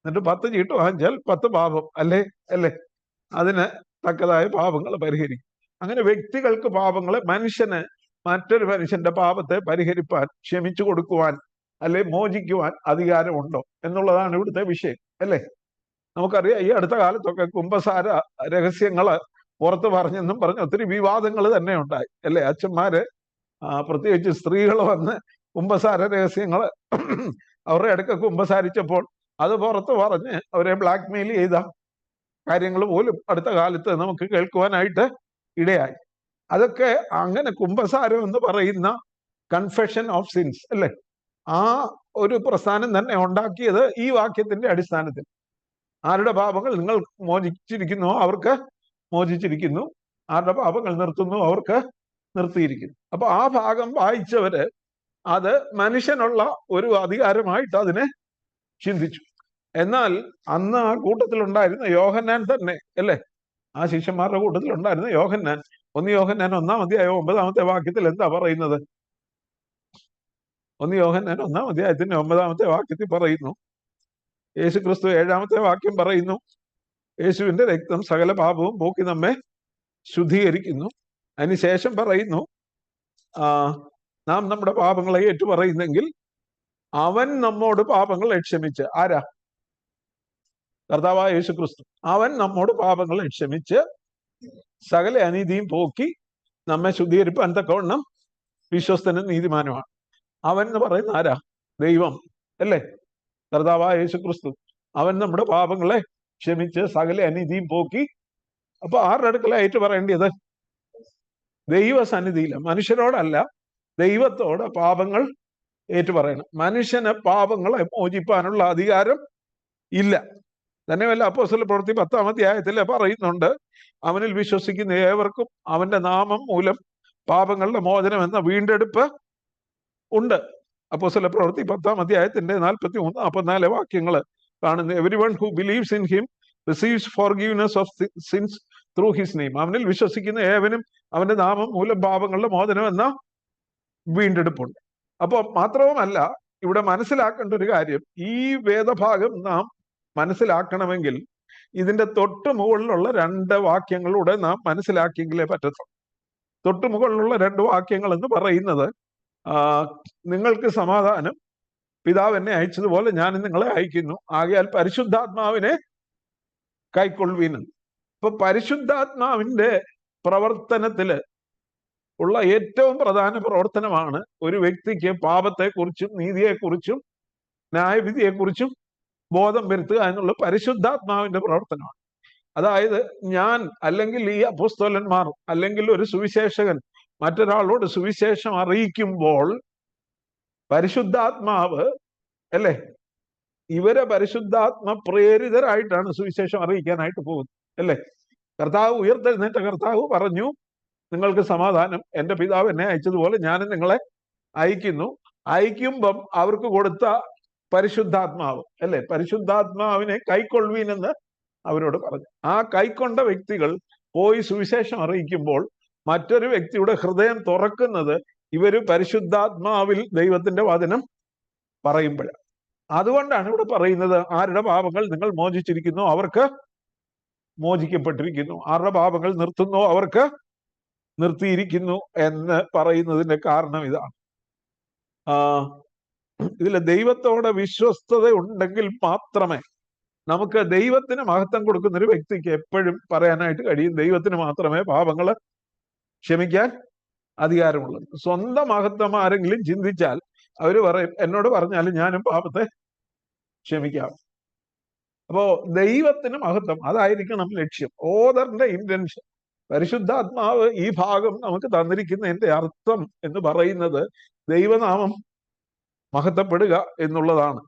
എന്നിട്ട് 10 ചീട്ട് വാങ്ങിച്ചാൽ 10 പാപം, അല്ലേ, അതിന് തക്കതായ പാപങ്ങൾ പരിഹരിക്കും. അങ്ങനെ വ്യക്തികൾക്ക് പാപങ്ങളെ, മനുഷ്യന് മറ്റൊരു മനുഷ്യന്റെ പാപത്തെ പരിഹരിപ്പാൻ, ക്ഷമിച്ചു കൊടുക്കുവാൻ, അല്ലെ മോചിക്കുവാൻ അധികാരമുണ്ടോ എന്നുള്ളതാണ് ഇവിടുത്തെ വിഷയം, അല്ലേ. നമുക്കറിയാം, ഈ അടുത്ത കാലത്തൊക്കെ കുംഭസാര രഹസ്യങ്ങള് പുറത്ത് പറഞ്ഞെന്നും പറഞ്ഞ് ഒത്തിരി വിവാദങ്ങൾ തന്നെ ഉണ്ടായി, അല്ലെ. അച്ഛന്മാര്, പ്രത്യേകിച്ച് സ്ത്രീകൾ വന്ന് കുംഭസാര രഹസ്യങ്ങള് അവരുടെ അടുക്ക കുംഭസാരിച്ചപ്പോൾ അത് പുറത്ത് പറഞ്ഞ് അവരെ ബ്ലാക്ക് മെയിൽ ചെയ്ത കാര്യങ്ങൾ പോലും അടുത്ത കാലത്ത് നമുക്ക് കേൾക്കുവാനായിട്ട് ഇടയായി. അതൊക്കെ അങ്ങനെ കുംഭസാരം എന്ന് പറയുന്ന കൺഫെഷൻ ഓഫ് സിൻസ്, അല്ലെ, ആ ഒരു പ്രസ്ഥാനം തന്നെ ഉണ്ടാക്കിയത് ഈ വാക്യത്തിന്റെ അടിസ്ഥാനത്തിൽ. ആരുടെ പാപങ്ങൾ നിങ്ങൾ മോചിച്ചിരിക്കുന്നു അവർക്ക് മോചിച്ചിരിക്കുന്നു, ആരുടെ പാപങ്ങൾ നിർത്തുന്നു അവർക്ക് നിർത്തിയിരിക്കുന്നു. അപ്പൊ ആ ഭാഗം വായിച്ചവര് അത് മനുഷ്യനുള്ള ഒരു അധികാരമായിട്ട് അതിനെ ചിന്തിച്ചു. എന്നാൽ അന്ന് ആ കൂട്ടത്തിലുണ്ടായിരുന്ന യോഹന്നാൻ തന്നെ, അല്ലേ, ആ ശിഷ്യന്മാരുടെ കൂട്ടത്തിലുണ്ടായിരുന്ന യോഹന്നാൻ, 1 യോഹന്നാൻ 1-ാം അധ്യായം 9-ാമത്തെ വാക്യത്തിൽ എന്താ പറയുന്നത്? 1 യോഹന്നാൻ 1-ാം അധ്യായത്തിന്റെ 9-ാമത്തെ വാക്യത്തിൽ പറയുന്നു, യേശുക്രിസ്തു 7-ാമത്തെ വാക്യം പറയുന്നു, യേശുവിന്റെ രക്തം സകല പാപവും പോക്കി നമ്മെ ശുദ്ധീകരിക്കുന്നു. അതിനുശേഷം പറയുന്നു, നാം നമ്മുടെ പാപങ്ങളെ ഏറ്റുപറയുന്നെങ്കിൽ അവൻ നമ്മോട് പാപങ്ങളെ ക്ഷമിച്ച്, ആരാ? കർത്താവായ യേശുക്രിസ്തു. അവൻ നമ്മോട് പാപങ്ങളെ ക്ഷമിച്ച് സകല അനീതിയും പോക്കി നമ്മെ ശുദ്ധീകരിപ്പാൻ തക്കവണ്ണം വിശ്വസ്തനും നീതിമാനുമാണ്. അവൻ എന്ന് പറയുന്ന ആരാ? ദൈവം, അല്ലേ, കർത്താവായ യേശുക്രിസ്തു. അവൻ നമ്മുടെ പാപങ്ങളെ ക്ഷമിച്ച് സകല അനീതിയും പോക്കി. അപ്പൊ ആരുടെ അടുക്കല ഏറ്റു പറയേണ്ടത്? ദൈവസന്നിധിയില്ല, മനുഷ്യരോടല്ല, ദൈവത്തോട് പാപങ്ങൾ ഏറ്റുപറയണം. മനുഷ്യന് പാപങ്ങളെ മോചിപ്പാനുള്ള അധികാരം ഇല്ല. തന്നെയല്ല, അപ്പോസ്തല പ്രവൃത്തി 10-ാം അധ്യായത്തിൽ പറയുന്നുണ്ട്, അവനിൽ വിശ്വസിക്കുന്ന ഏവർക്കും അവന്റെ നാമം മൂലം പാപങ്ങളുടെ മോചനം എന്ന വീണ്ടെടുപ്പ് ഉണ്ട്. അപ്പോസ്തല പ്രവൃത്തി 10-ാം അധ്യായത്തിന്റെ 43-44 വാക്യങ്ങൾ കാണുന്നു. Everyone who believes in him receives forgiveness of sins through his name. അവനിൽ വിശ്വസിക്കുന്ന ഏവനും അവന്റെ നാമം മൂലം പാപങ്ങളുടെ മോചനം എന്ന വീണ്ടെടുപ്പുണ്ട്. അപ്പൊ മാത്രവുമല്ല, ഇവിടെ മനസ്സിലാക്കേണ്ട ഒരു കാര്യം, ഈ വേദഭാഗം നാം മനസ്സിലാക്കണമെങ്കിൽ ഇതിന്റെ തൊട്ട് മുകളിലുള്ള 2 വാക്യങ്ങളിലൂടെ നാം മനസ്സിലാക്കിയെങ്കിലേ പറ്റത്തുള്ളൂ. തൊട്ട് മുകളിലുള്ള 2 വാക്യങ്ങൾ എന്ന് പറയുന്നത്, നിങ്ങൾക്ക് സമാധാനം, പിതാവ് എന്നെ അയച്ചതുപോലെ ഞാൻ നിങ്ങളെ അയക്കുന്നു, ആകയാൽ പരിശുദ്ധാത്മാവിനെ കൈക്കൊള്ളുവീൻ. ഇപ്പൊ പരിശുദ്ധാത്മാവിന്റെ പ്രവർത്തനത്തില് ഉള്ള ഏറ്റവും പ്രധാന പ്രവർത്തനമാണ് ഒരു വ്യക്തിക്ക് പാപത്തെക്കുറിച്ചും നീതിയെക്കുറിച്ചും ന്യായവിധിയെക്കുറിച്ചും ബോധം വരുത്തുക എന്നുള്ള പരിശുദ്ധാത്മാവിന്റെ പ്രവർത്തനമാണ്. അതായത് ഞാൻ അല്ലെങ്കിൽ ഈ അപ്പോസ്തലന്മാർ അല്ലെങ്കിൽ ഒരു സുവിശേഷകൻ മറ്റൊരാളോട് സുവിശേഷം അറിയിക്കുമ്പോൾ പരിശുദ്ധാത്മാവ് അല്ലേ, ഇവരെ പരിശുദ്ധാത്മ പ്രേരിതരായിട്ടാണ് സുവിശേഷം അറിയിക്കാനായിട്ട് പോകുന്നത് അല്ലേ. കർത്താവ് ഉയർത്തെഴുന്നേറ്റ കർത്താവ് പറഞ്ഞു, നിങ്ങൾക്ക് സമാധാനം, എൻ്റെ പിതാവ് എന്നെ അയച്ചതുപോലെ ഞാനും നിങ്ങളെ അയക്കുന്നു. അയക്കുമ്പം അവർക്ക് കൊടുത്ത പരിശുദ്ധാത്മാവ് അല്ലെ, പരിശുദ്ധാത്മാവിനെ കൈക്കൊള്ളുവീനെന്ന് അവരോട് പറഞ്ഞു. ആ കൈക്കൊണ്ട വ്യക്തികൾ പോയി സുവിശേഷം അറിയിക്കുമ്പോൾ മറ്റൊരു വ്യക്തിയുടെ ഹൃദയം തുറക്കുന്നത് ഇവര് പരിശുദ്ധാത്മാവിൽ ദൈവത്തിന്റെ വചനം പറയുമ്പോഴാണ്. അതുകൊണ്ടാണ് ഇവിടെ പറയുന്നത്, ആരുടെ പാപങ്ങൾ നിങ്ങൾ മോചിച്ചിരിക്കുന്നു അവർക്ക് മോചിക്കപ്പെട്ടിരിക്കുന്നു, ആരുടെ പാപങ്ങൾ നിർത്തുന്നു അവർക്ക് നിർത്തിയിരിക്കുന്നു എന്ന് പറയുന്നതിന്റെ കാരണം ഇതാണ്. ഇതിൽ ദൈവത്തോടെ വിശ്വസ്തത ഉണ്ടെങ്കിൽ മാത്രമേ നമുക്ക് ദൈവത്തിന് മഹത്വം കൊടുക്കുന്ന ഒരു വ്യക്തിക്ക് എപ്പോഴും പറയാനായിട്ട് കഴിയും, ദൈവത്തിന് മാത്രമേ പാപങ്ങള് ക്ഷമിക്കാൻ അധികാരമുള്ളത്. സ്വന്തം മഹത്വം ആരെങ്കിലും ചിന്തിച്ചാൽ അവര് പറയും, എന്നോട് പറഞ്ഞാലും ഞാനും പാപത്തെ ക്ഷമിക്കാം. അപ്പോ ദൈവത്തിന് മഹത്വം, അതായിരിക്കണം ലക്ഷ്യം, ഓദറിന്റെ ഇന്റൻഷൻ. പരിശുദ്ധാത്മാവ് ഈ ഭാഗം നമുക്ക് തന്നിരിക്കുന്നതിന്റെ അർത്ഥം എന്ന് പറയുന്നത് ദൈവനാമം മഹത്വപ്പെടുക എന്നുള്ളതാണ്.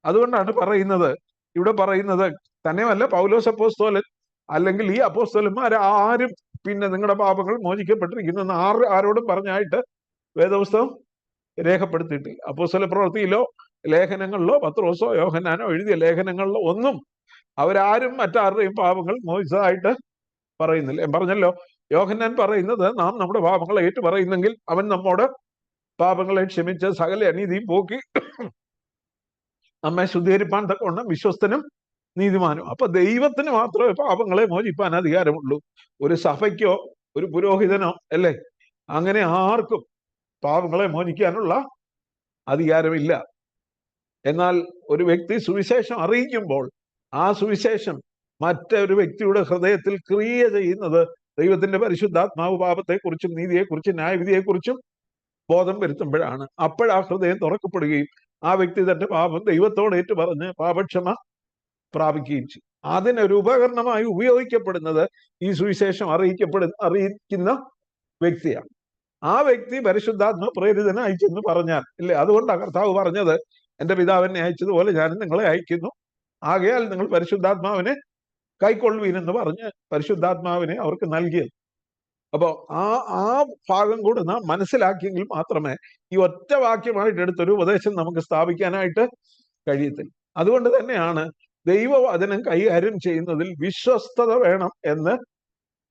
അതുകൊണ്ടാണ് പറയുന്നത്, ഇവിടെ പറയുന്നത് തന്നെയല്ല, പൗലോസ് അപ്പോസ്തലൻ അല്ലെങ്കിൽ ഈ അപ്പോസ്തലന്മാരാരും പിന്നെ നിങ്ങളുടെ പാപങ്ങൾ മോചിക്കപ്പെട്ടിരിക്കുന്നെന്ന് ആരോടും പറഞ്ഞായിട്ട് വേദപുസ്തകം രേഖപ്പെടുത്തിയിട്ടില്ല. അപ്പോസ്തല പ്രവൃത്തിയിലോ ലേഖനങ്ങളിലോ പത്രോസോ യോഹന്നാനോ എഴുതിയ ലേഖനങ്ങളിലോ ഒന്നും അവരാരും മറ്റാരുടെയും പാപങ്ങൾ മോചിച്ചതായിട്ട് പറയുന്നില്ല. ഞാൻ പറഞ്ഞല്ലോ, യോഹന്നാൻ പറയുന്നത് നാം നമ്മുടെ പാപങ്ങളെ ഏറ്റു പറയുന്നെങ്കിൽ അവൻ നമ്മോട് പാപങ്ങളെ ക്ഷമിച്ച് സകല അനീതിയും പോക്കി നമ്മെ ശുദ്ധീകരിപ്പാൻ തക്കവണ്ണം വിശ്വസ്തനും നീതിമാനും. അപ്പൊ ദൈവത്തിന് മാത്രമേ പാപങ്ങളെ മോചിപ്പാൻ അധികാരമുള്ളൂ. ഒരു സഭയ്ക്കോ ഒരു പുരോഹിതനോ അല്ലേ, അങ്ങനെ ആർക്കും പാപങ്ങളെ മോചിക്കാനുള്ള അധികാരമില്ല. എന്നാൽ ഒരു വ്യക്തി സുവിശേഷം അറിയിക്കുമ്പോൾ ആ സുവിശേഷം മറ്റൊരു വ്യക്തിയുടെ ഹൃദയത്തിൽ ക്രിയ ചെയ്യുന്നത് ദൈവത്തിന്റെ പരിശുദ്ധാത്മാവ് പാപത്തെക്കുറിച്ചും നീതിയെക്കുറിച്ചും ന്യായവിധിയെക്കുറിച്ചും ബോധം വരുത്തുമ്പോഴാണ്. അപ്പോഴാ ഹൃദയം തുറക്കപ്പെടുകയും ആ വ്യക്തി തന്റെ പാപം ദൈവത്തോട് ഏറ്റു പറഞ്ഞ് പാപക്ഷമ പ്രാപിക്കുകയും ചെയ്യും. അതിനൊരു ഉപകരണമായി ഉപയോഗിക്കപ്പെടുന്നത് ഈ സുവിശേഷം അറിയിക്കുന്ന വ്യക്തിയാണ്. ആ വ്യക്തി പരിശുദ്ധാത്മ പ്രേരിതനെ അയച്ചെന്ന് പറഞ്ഞാൽ ഇല്ലേ, അതുകൊണ്ടാണ് കർത്താവ് പറഞ്ഞത്, എൻ്റെ പിതാവിനെ അയച്ചതുപോലെ ഞാനും നിങ്ങളെ അയക്കുന്നു, ആകയാൽ നിങ്ങൾ പരിശുദ്ധാത്മാവിനെ കൈക്കൊള്ളുവീനെന്ന് പറഞ്ഞ് പരിശുദ്ധാത്മാവിനെ അവർക്ക് നൽകിയത്. അപ്പോ ആ ഭാഗം കൂടെ നാം മനസ്സിലാക്കിയെങ്കിൽ മാത്രമേ ഈ ഒറ്റ വാക്യമായിട്ട് എടുത്തൊരു ഉപദേശം നമുക്ക് സ്ഥാപിക്കാനായിട്ട് കഴിയത്തില്ല. അതുകൊണ്ട് തന്നെയാണ് ദൈവവചനം കൈകാര്യം ചെയ്യുന്നതിൽ വിശ്വസ്തത വേണം എന്ന്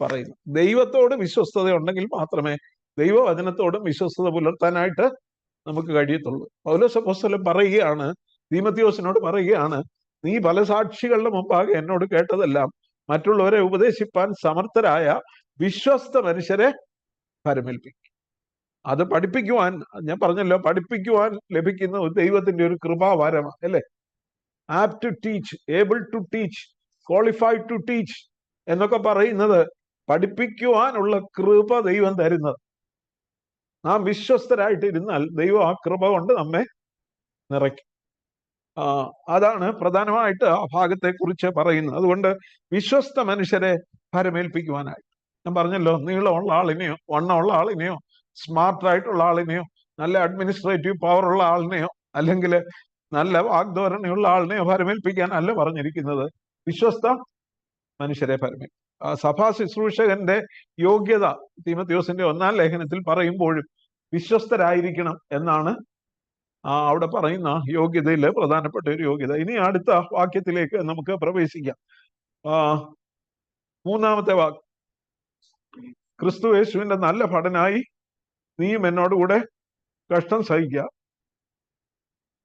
പറയുന്നു. ദൈവത്തോട് വിശ്വസ്തത ഉണ്ടെങ്കിൽ മാത്രമേ ദൈവവചനത്തോടും വിശ്വസ്തത പുലർത്താനായിട്ട് നമുക്ക് കഴിയത്തുള്ളൂ. പൗലോസ് അപ്പോസ്തലൻ പറയുകയാണ്, തീമോഥെയോസിനോട് പറയുകയാണ്, നീ പല സാക്ഷികളുടെ മുമ്പാകെ എന്നോട് കേട്ടതെല്ലാം മറ്റുള്ളവരെ ഉപദേശിപ്പാൻ സമർത്ഥരായ വിശ്വസ്ത മനുഷ്യരെ പരമേൽപ്പിക്കും. അത് പഠിപ്പിക്കുവാൻ, ഞാൻ പറഞ്ഞല്ലോ, പഠിപ്പിക്കുവാൻ ലഭിക്കുന്ന ദൈവത്തിന്റെ ഒരു കൃപാവരമാണ് അല്ലേ. Apt to teach, able to teach, qualified to teach എന്നൊക്കെ പറയുന്നത് പഠിപ്പിക്കുവാനുള്ള കൃപ ദൈവം തരുന്നത്. നാം വിശ്വസ്തരായിട്ടിരുന്നാൽ ദൈവം ആ കൃപ കൊണ്ട് നമ്മെ നിറയ്ക്കും. അതാണ് പ്രധാനമായിട്ട് ആ ഭാഗത്തെ കുറിച്ച് പറയുന്നത്. അതുകൊണ്ട് വിശ്വസ്ത മനുഷ്യരെ പരമേൽപ്പിക്കുവാനായിട്ട്, ഞാൻ പറഞ്ഞല്ലോ, നീളമുള്ള ആളിനെയോ വണ്ണമുള്ള ആളിനെയോ സ്മാർട്ടായിട്ടുള്ള ആളിനെയോ നല്ല അഡ്മിനിസ്ട്രേറ്റീവ് പവർ ഉള്ള ആളിനെയോ അല്ലെങ്കിൽ നല്ല വാഗ്ധോരണയുള്ള ആളിനെയോ പരമേൽപ്പിക്കാൻ അല്ല പറഞ്ഞിരിക്കുന്നത്, വിശ്വസ്ത മനുഷ്യരെ പരമേൽപ്പിക്കും. സഭാ ശുശ്രൂഷകന്റെ യോഗ്യത തീമോഥെയോസിന്റെ 1-ാം ലേഖനത്തിൽ പറയുമ്പോഴും വിശ്വസ്തരായിരിക്കണം എന്നാണ് അവിടെ പറയുന്ന യോഗ്യതയിലെ പ്രധാനപ്പെട്ട ഒരു യോഗ്യത. ഇനി അടുത്ത വാക്യത്തിലേക്ക് നമുക്ക് പ്രവേശിക്കാം. 3-ാമത്തെ വാക്യം, ക്രിസ്തു യേശുവിന്റെ നല്ല ഭടനായി നീയും എന്നോടുകൂടെ കഷ്ടം സഹിക്കുക,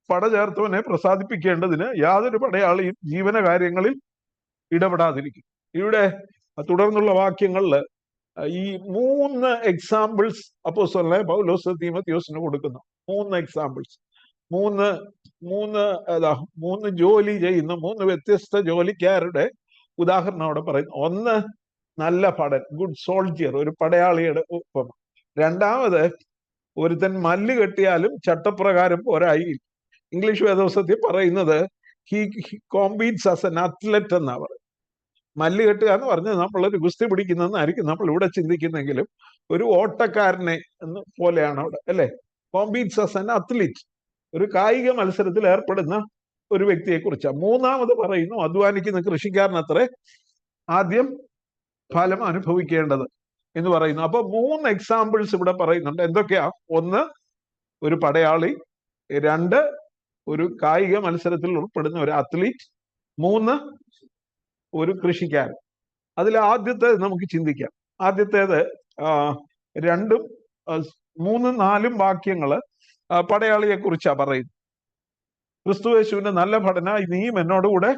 പട ചേർത്തവനെ പ്രസാദിപ്പിക്കേണ്ടതിന് യാതൊരു പടയാളിയും ജീവന കാര്യങ്ങളിൽ ഇടപെടാതിരിക്കും. ഇവിടെ തുടർന്നുള്ള വാക്യങ്ങളിൽ ഈ 3 എക്സാമ്പിൾസ് അപ്പോസ്തലനായ പൗലോസ് തീമോഥെയോസിന് കൊടുക്കുന്നു. 3 എക്സാമ്പിൾസ്, മൂന്ന് ജോലി ചെയ്യുന്ന 3 വ്യത്യസ്ത ജോലിക്കാരുടെ ഉദാഹരണം അവിടെ പറയുന്നു. ഒന്ന്, നല്ല ഭടൻ, ഗുഡ് സോൾജിയർ, ഒരു പടയാളിയുടെ ഉപമ. രണ്ടാമത്, ഒരുത്തൻ മല്ല് കെട്ടിയാലും ചട്ടപ്രകാരം പോരായി. ഇംഗ്ലീഷ് വേദപുസ്തകത്തിൽ പറയുന്നത് ഹി കോമ്പീറ്റ്സ് ആസ് എൻ അത്ലറ്റ് എന്നാ പറയുന്നത്. മല്ല് കെട്ടുക എന്ന് പറഞ്ഞത് നമ്മളൊരു ഗുസ്തി പിടിക്കുന്നതെന്നായിരിക്കും നമ്മൾ ഇവിടെ ചിന്തിക്കുന്നെങ്കിലും ഒരു ഓട്ടക്കാരനെ എന്ന് പോലെയാണ് അവിടെ, അല്ലെ? കോമ്പീറ്റ്സ് ആസ് എൻ അത്ലറ്റ്, ഒരു കായിക മത്സരത്തിൽ ഏർപ്പെടുന്ന ഒരു വ്യക്തിയെ കുറിച്ചാണ്. മൂന്നാമത് പറയുന്നു, അധ്വാനിക്കുന്ന കൃഷിക്കാരനത്രേ ആദ്യം ഫലം അനുഭവിക്കേണ്ടത് എന്ന് പറയുന്നു. അപ്പൊ 3 എക്സാമ്പിൾസ് ഇവിടെ പറയുന്നുണ്ട്. എന്തൊക്കെയാ? ഒന്ന്, ഒരു പടയാളി. 2, ഒരു കായിക മത്സരത്തിൽ ഉൾപ്പെടുന്ന ഒരു അത്ലീറ്റ്. 3, ഒരു കൃഷിക്കാരൻ. അതിൽ ആദ്യത്തേത് നമുക്ക് ചിന്തിക്കാം. ആദ്യത്തേത് 2, 3, 4 വാക്യങ്ങള് പടയാളിയെ കുറിച്ചാ പറയുന്നത്. ക്രിസ്തുയേശുവിന്റെ നല്ല ഭടനായി നീയും എന്നോടുകൂടെ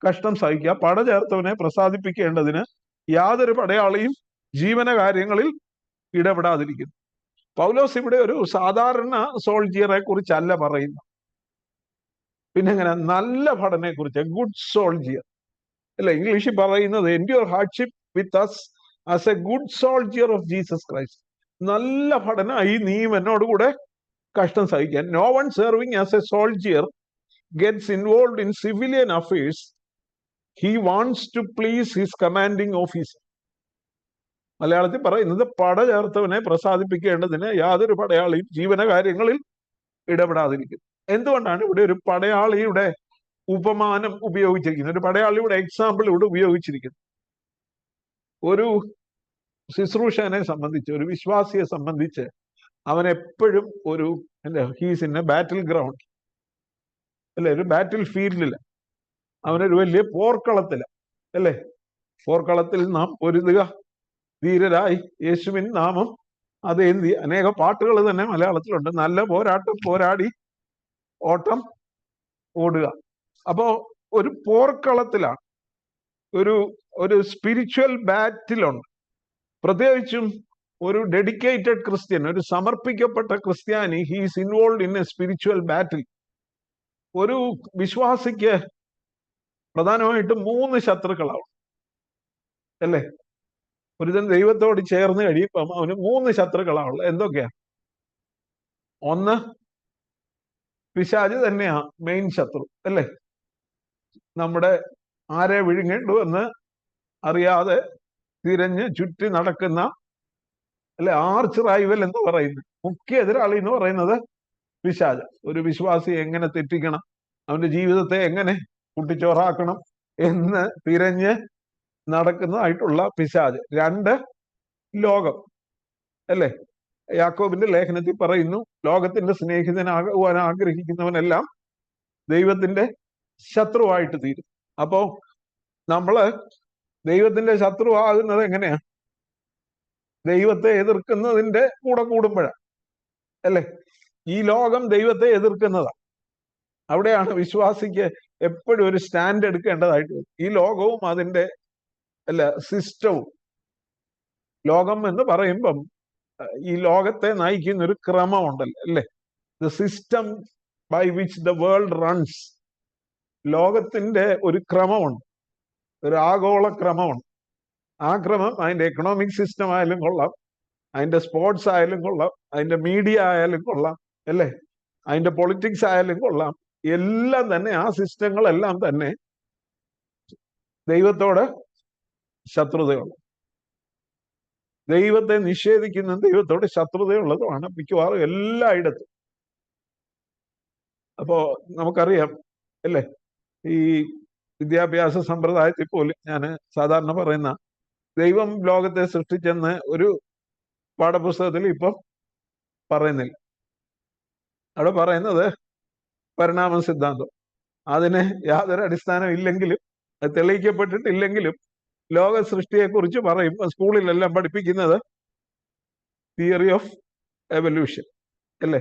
കഷ്ടം സഹിക്കുക, പട ചേർത്തവനെ പ്രസാദിപ്പിക്കേണ്ടതിന് യാതൊരു പടയാളിയും ജീവനകാര്യങ്ങളിൽ ഇടപെടാതിരിക്കുന്നു. പൗലോസ് ഇവിടെ ഒരു സാധാരണ സോൾജിയറെ കുറിച്ചല്ല പറയുന്നത്. പിന്നെ എങ്ങനെ? നല്ല ഭടനെ കുറിച്ച്, ഗുഡ് സോൾജിയർ, അല്ലെ? ഇംഗ്ലീഷിൽ പറയുന്നത് endure hardship with us as a good soldier of Jesus Christ. നല്ല ഭടനായി നീയും എന്നോടുകൂടെ കഷ്ടം സഹിക്കാൻ. No one serving as a soldier gets involve in civilian affairs. He wants to please his commanding officer. മലയാളത്തിൽ പറയുന്നത് പട ചേർത്തവനെ പ്രസാദിപ്പിക്കേണ്ടതിന് യാതൊരു പടയാളിയും ജീവനകാര്യങ്ങളിൽ ഇടപെടാതിരിക്കുന്നു. എന്തുകൊണ്ടാണ് ഇവിടെ ഒരു പടയാളിയുടെ ഉപമാനം ഉപയോഗിച്ചിരിക്കുന്നത്? ഒരു പടയാളിയുടെ എക്സാമ്പിൾ ഇവിടെ ഉപയോഗിച്ചിരിക്കുന്നു. ഒരു ശുശ്രൂഷകനെ സംബന്ധിച്ച്, ഒരു വിശ്വാസിയെ സംബന്ധിച്ച്, അവൻ എപ്പോഴും ഒരു he's in A battle ground, അല്ലെ? ഒരു ബാറ്റിൽ ഫീൽഡില്, അവനൊരു വലിയ പോർക്കളത്തില്, അല്ലെ? പോർക്കളത്തിൽ നാം പൊരുതുക, ധീരരായി യേശുവിൻ നാമം അതേന്തി. അനേക പാട്ടുകൾ തന്നെ മലയാളത്തിലുണ്ട്. നല്ല പോരാട്ടം പോരാടി ഓട്ടം ഓടുക. അപ്പോ ഒരു പോർക്കളത്തിലാണ്, ഒരു സ്പിരിച്വൽ ബാറ്റിലുണ്ട്. പ്രത്യേകിച്ചും ഒരു ഡെഡിക്കേറ്റഡ് ക്രിസ്ത്യൻ, ഒരു സമർപ്പിക്കപ്പെട്ട ക്രിസ്ത്യാനി, he's involve in a spiritual battle. ഒരു വിശ്വാസിക്ക് പ്രധാനമായിട്ടും 3 ശത്രുക്കളാവും, അല്ലേ? ഒരുതൻ ദൈവത്തോട് ചേർന്ന് കഴിയുമ്പം അവന് 3 ശത്രുക്കളാവുള്ളത്. എന്തൊക്കെയാ? ഒന്ന്, പിശാച് തന്നെയാ മെയിൻ ശത്രു, അല്ലേ? നമ്മുടെ ആരെ വിഴുങ്ങേണ്ടു എന്ന് അറിയാതെ തിരഞ്ഞ് ചുറ്റി നടക്കുന്ന, അല്ലെ, ആർച്ച് റൈവൽ എന്ന് പറയുന്നത്, മുഖ്യ എതിരാളി എന്ന് പറയുന്നത് പിശാച്. ഒരു വിശ്വാസിയെ എങ്ങനെ തെറ്റിക്കണം, അവന്റെ ജീവിതത്തെ എങ്ങനെ കുട്ടിച്ചോറാക്കണം എന്ന് തിരഞ്ഞ് നടക്കുന്നതായിട്ടുള്ള പിശാച്. 2, ലോകം, അല്ലെ? യാക്കോബിന്റെ ലേഖനത്തിൽ പറയുന്നു, ലോകത്തിന്റെ സ്നേഹിതനാകുവാൻ ആഗ്രഹിക്കുന്നവനെല്ലാം ദൈവത്തിന്റെ ശത്രുവായിട്ട് തീരും. അപ്പോ നമ്മള് ദൈവത്തിന്റെ ശത്രു ആകുന്നത് എങ്ങനെയാ? ദൈവത്തെ എതിർക്കുന്നതിന്റെ കൂടെ കൂടുമ്പോഴാണ്, അല്ലെ? ഈ ലോകം ദൈവത്തെ എതിർക്കുന്നതാണ്. അവിടെയാണ് വിശ്വാസിക്ക് എപ്പോഴും ഒരു സ്റ്റാൻഡ് എടുക്കേണ്ടതായിട്ട് വരും. ഈ ലോകവും അതിന്റെ, അല്ല, സിസ്റ്റവും. ലോകം എന്ന് പറയുമ്പം ഈ ലോകത്തെ നയിക്കുന്ന ഒരു ക്രമമുണ്ടല്ലോ, അല്ലെ? The system by which the world runs. ലോകത്തിന്റെ ഒരു ക്രമമുണ്ട്, ഒരു ആഗോള ക്രമമുണ്ട്. ആ ക്രമം അതിന്റെ എക്കണോമിക് സിസ്റ്റം ആയാലും കൊള്ളാം, അതിന്റെ സ്പോർട്സ് ആയാലും കൊള്ളാം, അതിന്റെ മീഡിയ ആയാലും കൊള്ളാം, അല്ലേ? അതിന്റെ പൊളിറ്റിക്സ് ആയാലും കൊള്ളാം. എല്ലാം തന്നെ, ആ സിസ്റ്റങ്ങളെല്ലാം തന്നെ ദൈവത്തോട് ശത്രുതയുള്ള, ദൈവത്തെ നിഷേധിക്കുന്ന, ദൈവത്തോട് ശത്രുതയുള്ളതുമാണ് മിക്കവാറും എല്ലായിടത്തും. അപ്പോ നമുക്കറിയാം, അല്ലേ? ഈ വിദ്യാഭ്യാസ സമ്പ്രദായത്തിൽ പോലും ഞാൻ സാധാരണ പറയുന്ന, ദൈവം ലോകത്തെ സൃഷ്ടിച്ചെന്ന് ഒരു പാഠപുസ്തകത്തിൽ ഇപ്പം പറയുന്നില്ല. അവിടെ പറയുന്നത് പരിണാമ സിദ്ധാന്തം. അതിന് യാതൊരു അടിസ്ഥാനം ഇല്ലെങ്കിലും, അത് തെളിയിക്കപ്പെട്ടിട്ടില്ലെങ്കിലും, ലോക സൃഷ്ടിയെ കുറിച്ച് പറയും. സ്കൂളിലെല്ലാം പഠിപ്പിക്കുന്നത് തിയറി ഓഫ് എവല്യൂഷൻ, അല്ലേ?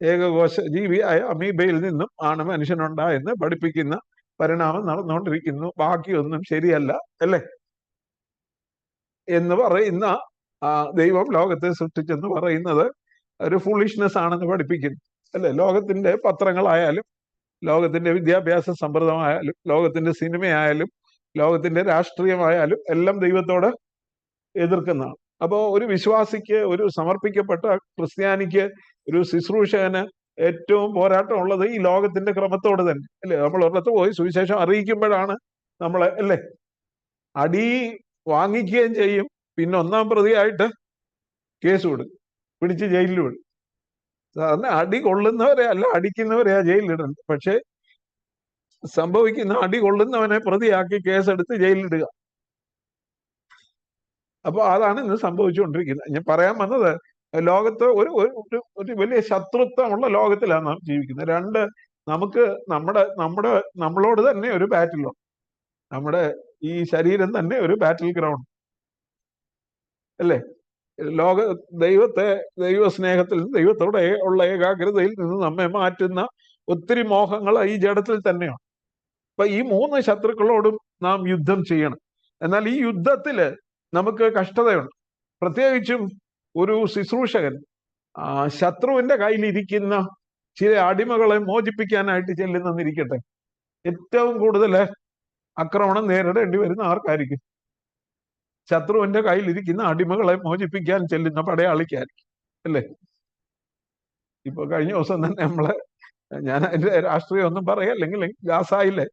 ഏകകോശ ജീവിയായ അമീബയിൽ നിന്നും ആണ് മനുഷ്യനുണ്ടായെന്ന് പഠിപ്പിക്കുന്ന പരിണാമം നടന്നുകൊണ്ടിരിക്കുന്നു, ബാക്കിയൊന്നും ശരിയല്ല, അല്ലേ എന്ന് പറയുന്ന ദൈവം ലോകത്തെ സൃഷ്ടിച്ചെന്ന് പറയുന്നത് ഒരു ഫുളിഷ്നെസ് ആണെന്ന് പഠിപ്പിക്കുന്നു, അല്ലെ? ലോകത്തിന്റെ പത്രങ്ങളായാലും, ലോകത്തിന്റെ വിദ്യാഭ്യാസ സമ്പ്രദായമായാലും, ലോകത്തിന്റെ സിനിമയായാലും, ലോകത്തിന്റെ രാഷ്ട്രീയമായാലും എല്ലാം ദൈവത്തോട് എതിർക്കുന്നതാണ്. അപ്പോൾ ഒരു വിശ്വാസിക്ക്, ഒരു സമർപ്പിക്കപ്പെട്ട ക്രിസ്ത്യാനിക്ക്, ഒരു ശുശ്രൂഷകന് ഏറ്റവും പോരാട്ടം ഉള്ളത് ഈ ലോകത്തിന്റെ ക്രമത്തോട് തന്നെ അല്ലേ. നമ്മൾ ഒരിടത്ത് പോയി സുവിശേഷം അറിയിക്കുമ്പോഴാണ് നമ്മളെ അല്ലേ അടി വാങ്ങിക്കുകയും ചെയ്യും, പിന്നെ ഒന്നാം പ്രതിയായിട്ട് കേസ് കൊടുക്കും, പിടിച്ച് ജയിലിൽ വിടും. സാധാരണ അടി കൊള്ളുന്നവരെ അല്ല അടിക്കുന്നവരെയാ ജയിലിലിടുന്നത്. പക്ഷെ സംഭവിക്കുന്ന അടി കൊള്ളുന്നവനെ പ്രതിയാക്കി കേസെടുത്ത് ജയിലിലിടുക. അപ്പൊ അതാണ് ഇന്ന് സംഭവിച്ചുകൊണ്ടിരിക്കുന്നത്. ഞാൻ പറയാൻ വന്നത്, ലോകത്ത് ഒരു ഒരു വലിയ ശത്രുത്വമുള്ള ലോകത്തിലാണ് നാം ജീവിക്കുന്നത്. രണ്ട്, നമുക്ക് നമ്മളോട് തന്നെ ഒരു ബാറ്റിലുണ്ട്. നമ്മുടെ ഈ ശരീരം തന്നെ ഒരു ബാറ്റിൽ ഗ്രൗണ്ട് അല്ലേ. ദൈവസ്നേഹത്തിൽ നിന്ന്, ദൈവത്തോടെ ഉള്ള ഏകാഗ്രതയിൽ നിന്ന് നമ്മെ മാറ്റുന്ന ഒത്തിരി മോഹങ്ങൾ ഈ ജഡത്തിൽ തന്നെയാണ്. അപ്പൊ ഈ മൂന്ന് ശത്രുക്കളോടും നാം യുദ്ധം ചെയ്യണം. എന്നാൽ ഈ യുദ്ധത്തില് നമുക്ക് കഷ്ടതയുണ്ട്. പ്രത്യേകിച്ചും ഒരു ശുശ്രൂഷകൻ ശത്രുവിന്റെ കയ്യിലിരിക്കുന്ന ചില അടിമകളെ മോചിപ്പിക്കാനായിട്ട് ചെല്ലുന്നെന്നിരിക്കട്ടെ, ഏറ്റവും കൂടുതൽ ആക്രമണം നേരിടേണ്ടി വരുന്ന ആർക്കായിരിക്കും? ശത്രുവിന്റെ കയ്യിലിരിക്കുന്ന അടിമകളെ മോചിപ്പിക്കാൻ ചെല്ലുന്ന പടയാളിക്കായിരിക്കും അല്ലേ. ഇപ്പൊ കഴിഞ്ഞ ദിവസം തന്നെ ഞാൻ അതിന്റെ രാഷ്ട്രീയം ഒന്നും പറയല്ലെങ്കിൽ ഗാസായിലെ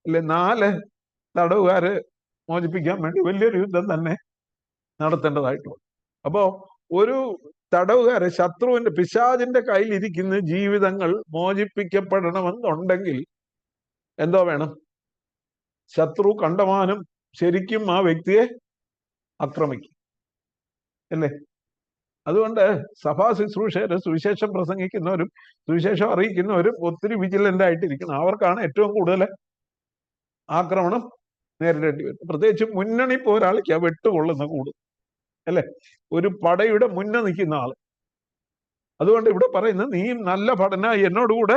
അല്ലെ 4 തടവുകാരെ മോചിപ്പിക്കാൻ വേണ്ടി വലിയൊരു യുദ്ധം തന്നെ നടത്തേണ്ടതായിട്ടുണ്ട്. അപ്പോ ഒരു തടവുകാരെ, ശത്രുവിന്റെ, പിശാചിന്റെ കയ്യിലിരിക്കുന്ന ജീവിതങ്ങൾ മോചിപ്പിക്കപ്പെടണമെന്നുണ്ടെങ്കിൽ എന്തോ വേണം? ശത്രു കണ്ടമാനം ശരിക്കും ആ വ്യക്തിയെ ആക്രമിക്കും അല്ലേ. അതുകൊണ്ട് സഭാ ശുശ്രൂഷകര്, സുവിശേഷം പ്രസംഗിക്കുന്നവരും സുവിശേഷം അറിയിക്കുന്നവരും ഒത്തിരി വിജിലന്റ് ആയിട്ടിരിക്കണം. അവർക്കാണ് ഏറ്റവും കൂടുതൽ ആക്രമണം നേരിടേണ്ടി വരും. പ്രത്യേകിച്ച് മുന്നണി പോരാളിക്കാ വെട്ടുകൊള്ളുന്ന കൂടും അല്ലെ, ഒരു പടയുടെ മുന്നേ നിൽക്കുന്ന ആള്. അതുകൊണ്ട് ഇവിടെ പറയുന്നത്, നീ നല്ല ഭടനായി എന്നോടുകൂടെ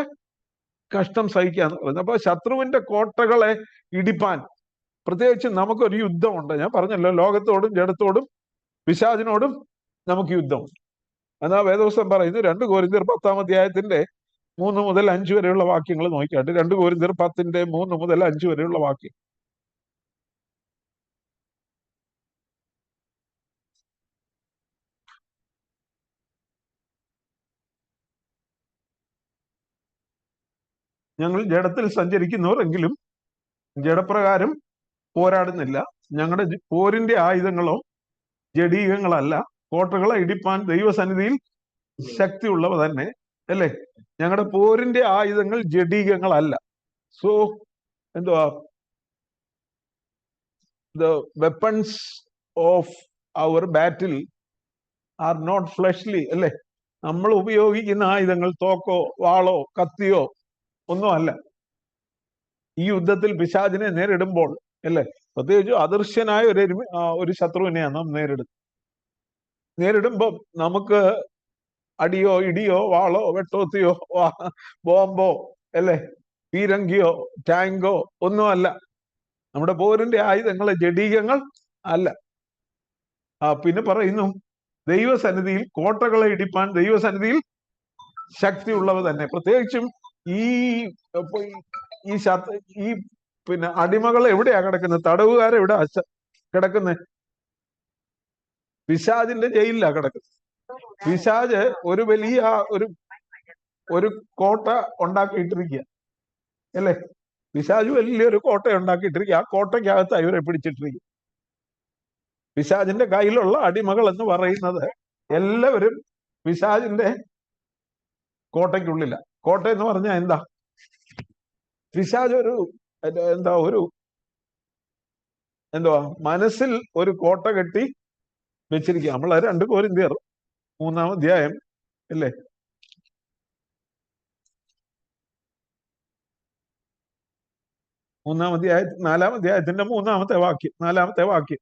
കഷ്ടം സഹിക്കാന്ന് പറയുന്നത്. അപ്പൊ ശത്രുവിന്റെ കോട്ടകളെ ഇടിപ്പാൻ പ്രത്യേകിച്ച് നമുക്കൊരു യുദ്ധമുണ്ട്. ഞാൻ പറഞ്ഞല്ലോ, ലോകത്തോടും ജഡത്തോടും പിശാചിനോടും നമുക്ക് യുദ്ധമുണ്ട്. എന്നാ വേദപുസ്തകം പറയുന്നു, 2 കൊരിന്ത്യർ 10-ാം അധ്യായത്തിന്റെ 3 മുതൽ 5 വരെയുള്ള വാക്യങ്ങൾ നോക്കിയാട്ട്. 2 കൊരിന്ത്യർ 10-ന്റെ 3 മുതൽ 5 വരെയുള്ള വാക്യം. ഞങ്ങൾ ജഡത്തിൽ സഞ്ചരിക്കുന്നവർ എങ്കിലും ജഡപ്രകാരം പോരാടുന്നില്ല. ഞങ്ങളുടെ പോരിന്റെ ആയുധങ്ങളോ ജഡീകങ്ങളല്ല, കോട്ടകളെ ഇടിപ്പാൻ ദൈവസന്നിധിയിൽ ശക്തിയുള്ളവ തന്നെ അല്ലേ. ഞങ്ങളുടെ പോരിന്റെ ആയുധങ്ങൾ ജഡീകങ്ങളല്ല. സോ എന്തുവാ, the weapons of our battle are not fleshly അല്ലേ. നമ്മൾ ഉപയോഗിക്കുന്ന ആയുധങ്ങൾ തോക്കോ വാളോ കത്തിയോ ഒന്നും അല്ല. ഈ യുദ്ധത്തിൽ പിശാചിനെ നേരിടുമ്പോൾ അല്ലേ, പ്രത്യേകിച്ച് അദൃശ്യനായ ഒരു ശത്രുവിനെയാണ് നാം നേരിടുമ്പോൾ നമുക്ക് അടിയോ ഇടിയോ വാളോ വെട്ടോത്തിയോ ബോംബോ അല്ലേ, പീരങ്കിയോ ടാങ്കോ ഒന്നുമല്ല. നമ്മുടെ പോരിന്റെ ആയുധങ്ങൾ ജഡീകങ്ങൾ അല്ല. പിന്നെ പറയുന്നു, ദൈവസന്നിധിയിൽ കോട്ടകളെ ഇടിപ്പാൻ ദൈവസന്നിധിയിൽ ശക്തിയുള്ളവ തന്നെ. പ്രത്യേകിച്ചും ഈ പിന്നെ അടിമകൾ എവിടെയാ കിടക്കുന്നത്? തടവുകാരെവിടെ കിടക്കുന്നത്? പിശാചിന്റെ ജയിലിലാ കിടക്കുന്നത്. പിശാജ് ഒരു വലിയ ഒരു കോട്ട ഉണ്ടാക്കിയിട്ടിരിക്കുക അല്ലേ. പിശാജ് വലിയൊരു കോട്ട ഉണ്ടാക്കിയിട്ടിരിക്കുക. ആ കോട്ടയ്ക്കകത്ത് ഇവരെ പിടിച്ചിട്ടിരിക്കുക. പിശാജിന്റെ കയ്യിലുള്ള അടിമകൾ എന്ന് പറയുന്നത് എല്ലാവരും പിശാജിന്റെ കോട്ടയ്ക്കുള്ളില. കോട്ട എന്ന് പറഞ്ഞാൽ എന്താ? പിശാജ് എന്തുവാ മനസ്സിൽ ഒരു കോട്ട കെട്ടി വെച്ചിരിക്കുക. നമ്മൾ 2 കൊരിന്ത്യർ 3-ാം അധ്യായം അല്ലേ, 4-ാം അധ്യായത്തിന്റെ 3-ാമത്തെ വാക്യം, 4-ാമത്തെ വാക്യം.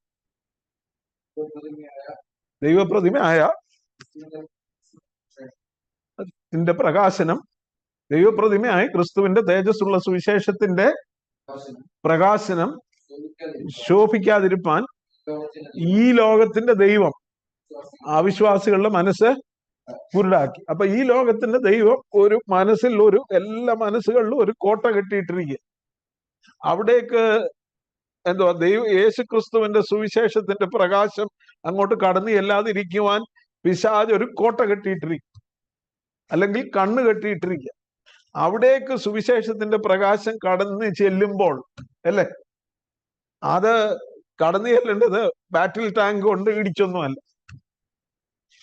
ദൈവപ്രതിമയായ ത്തിന്റെ പ്രകാശനം, ദൈവപ്രതിമയായ ക്രിസ്തുവിന്റെ തേജസ്സുള്ള സുവിശേഷത്തിന്റെ പ്രകാശനം ശോഭിക്കാതിരിപ്പാൻ ഈ ലോകത്തിന്റെ ദൈവം അവിശ്വാസികളുടെ മനസ്സ് കുരുടാക്കി. അപ്പൊ ഈ ലോകത്തിന്റെ ദൈവം ഒരു മനസ്സിൽ എല്ലാ മനസ്സുകളിലും ഒരു കോട്ട കെട്ടിയിട്ടിരിക്കുക. അവിടേക്ക് എന്തുവാ യേശു ക്രിസ്തുവിന്റെ സുവിശേഷത്തിന്റെ പ്രകാശം അങ്ങോട്ട് കടന്നു ചെല്ലാതിരിക്കുവാൻ പിശാച് ഒരു കോട്ട കെട്ടിയിട്ടിരിക്കും, അല്ലെങ്കിൽ കണ്ണ് കെട്ടിയിട്ടിരിക്കുക. അവിടേക്ക് സുവിശേഷത്തിന്റെ പ്രകാശം കടന്നു ചെല്ലുമ്പോൾ അല്ലേ, അത് കടന്നു ചെല്ലേണ്ടത് ബാറ്റിൽ ടാങ്ക് കൊണ്ട് ഇടിച്ചൊന്നുമല്ല.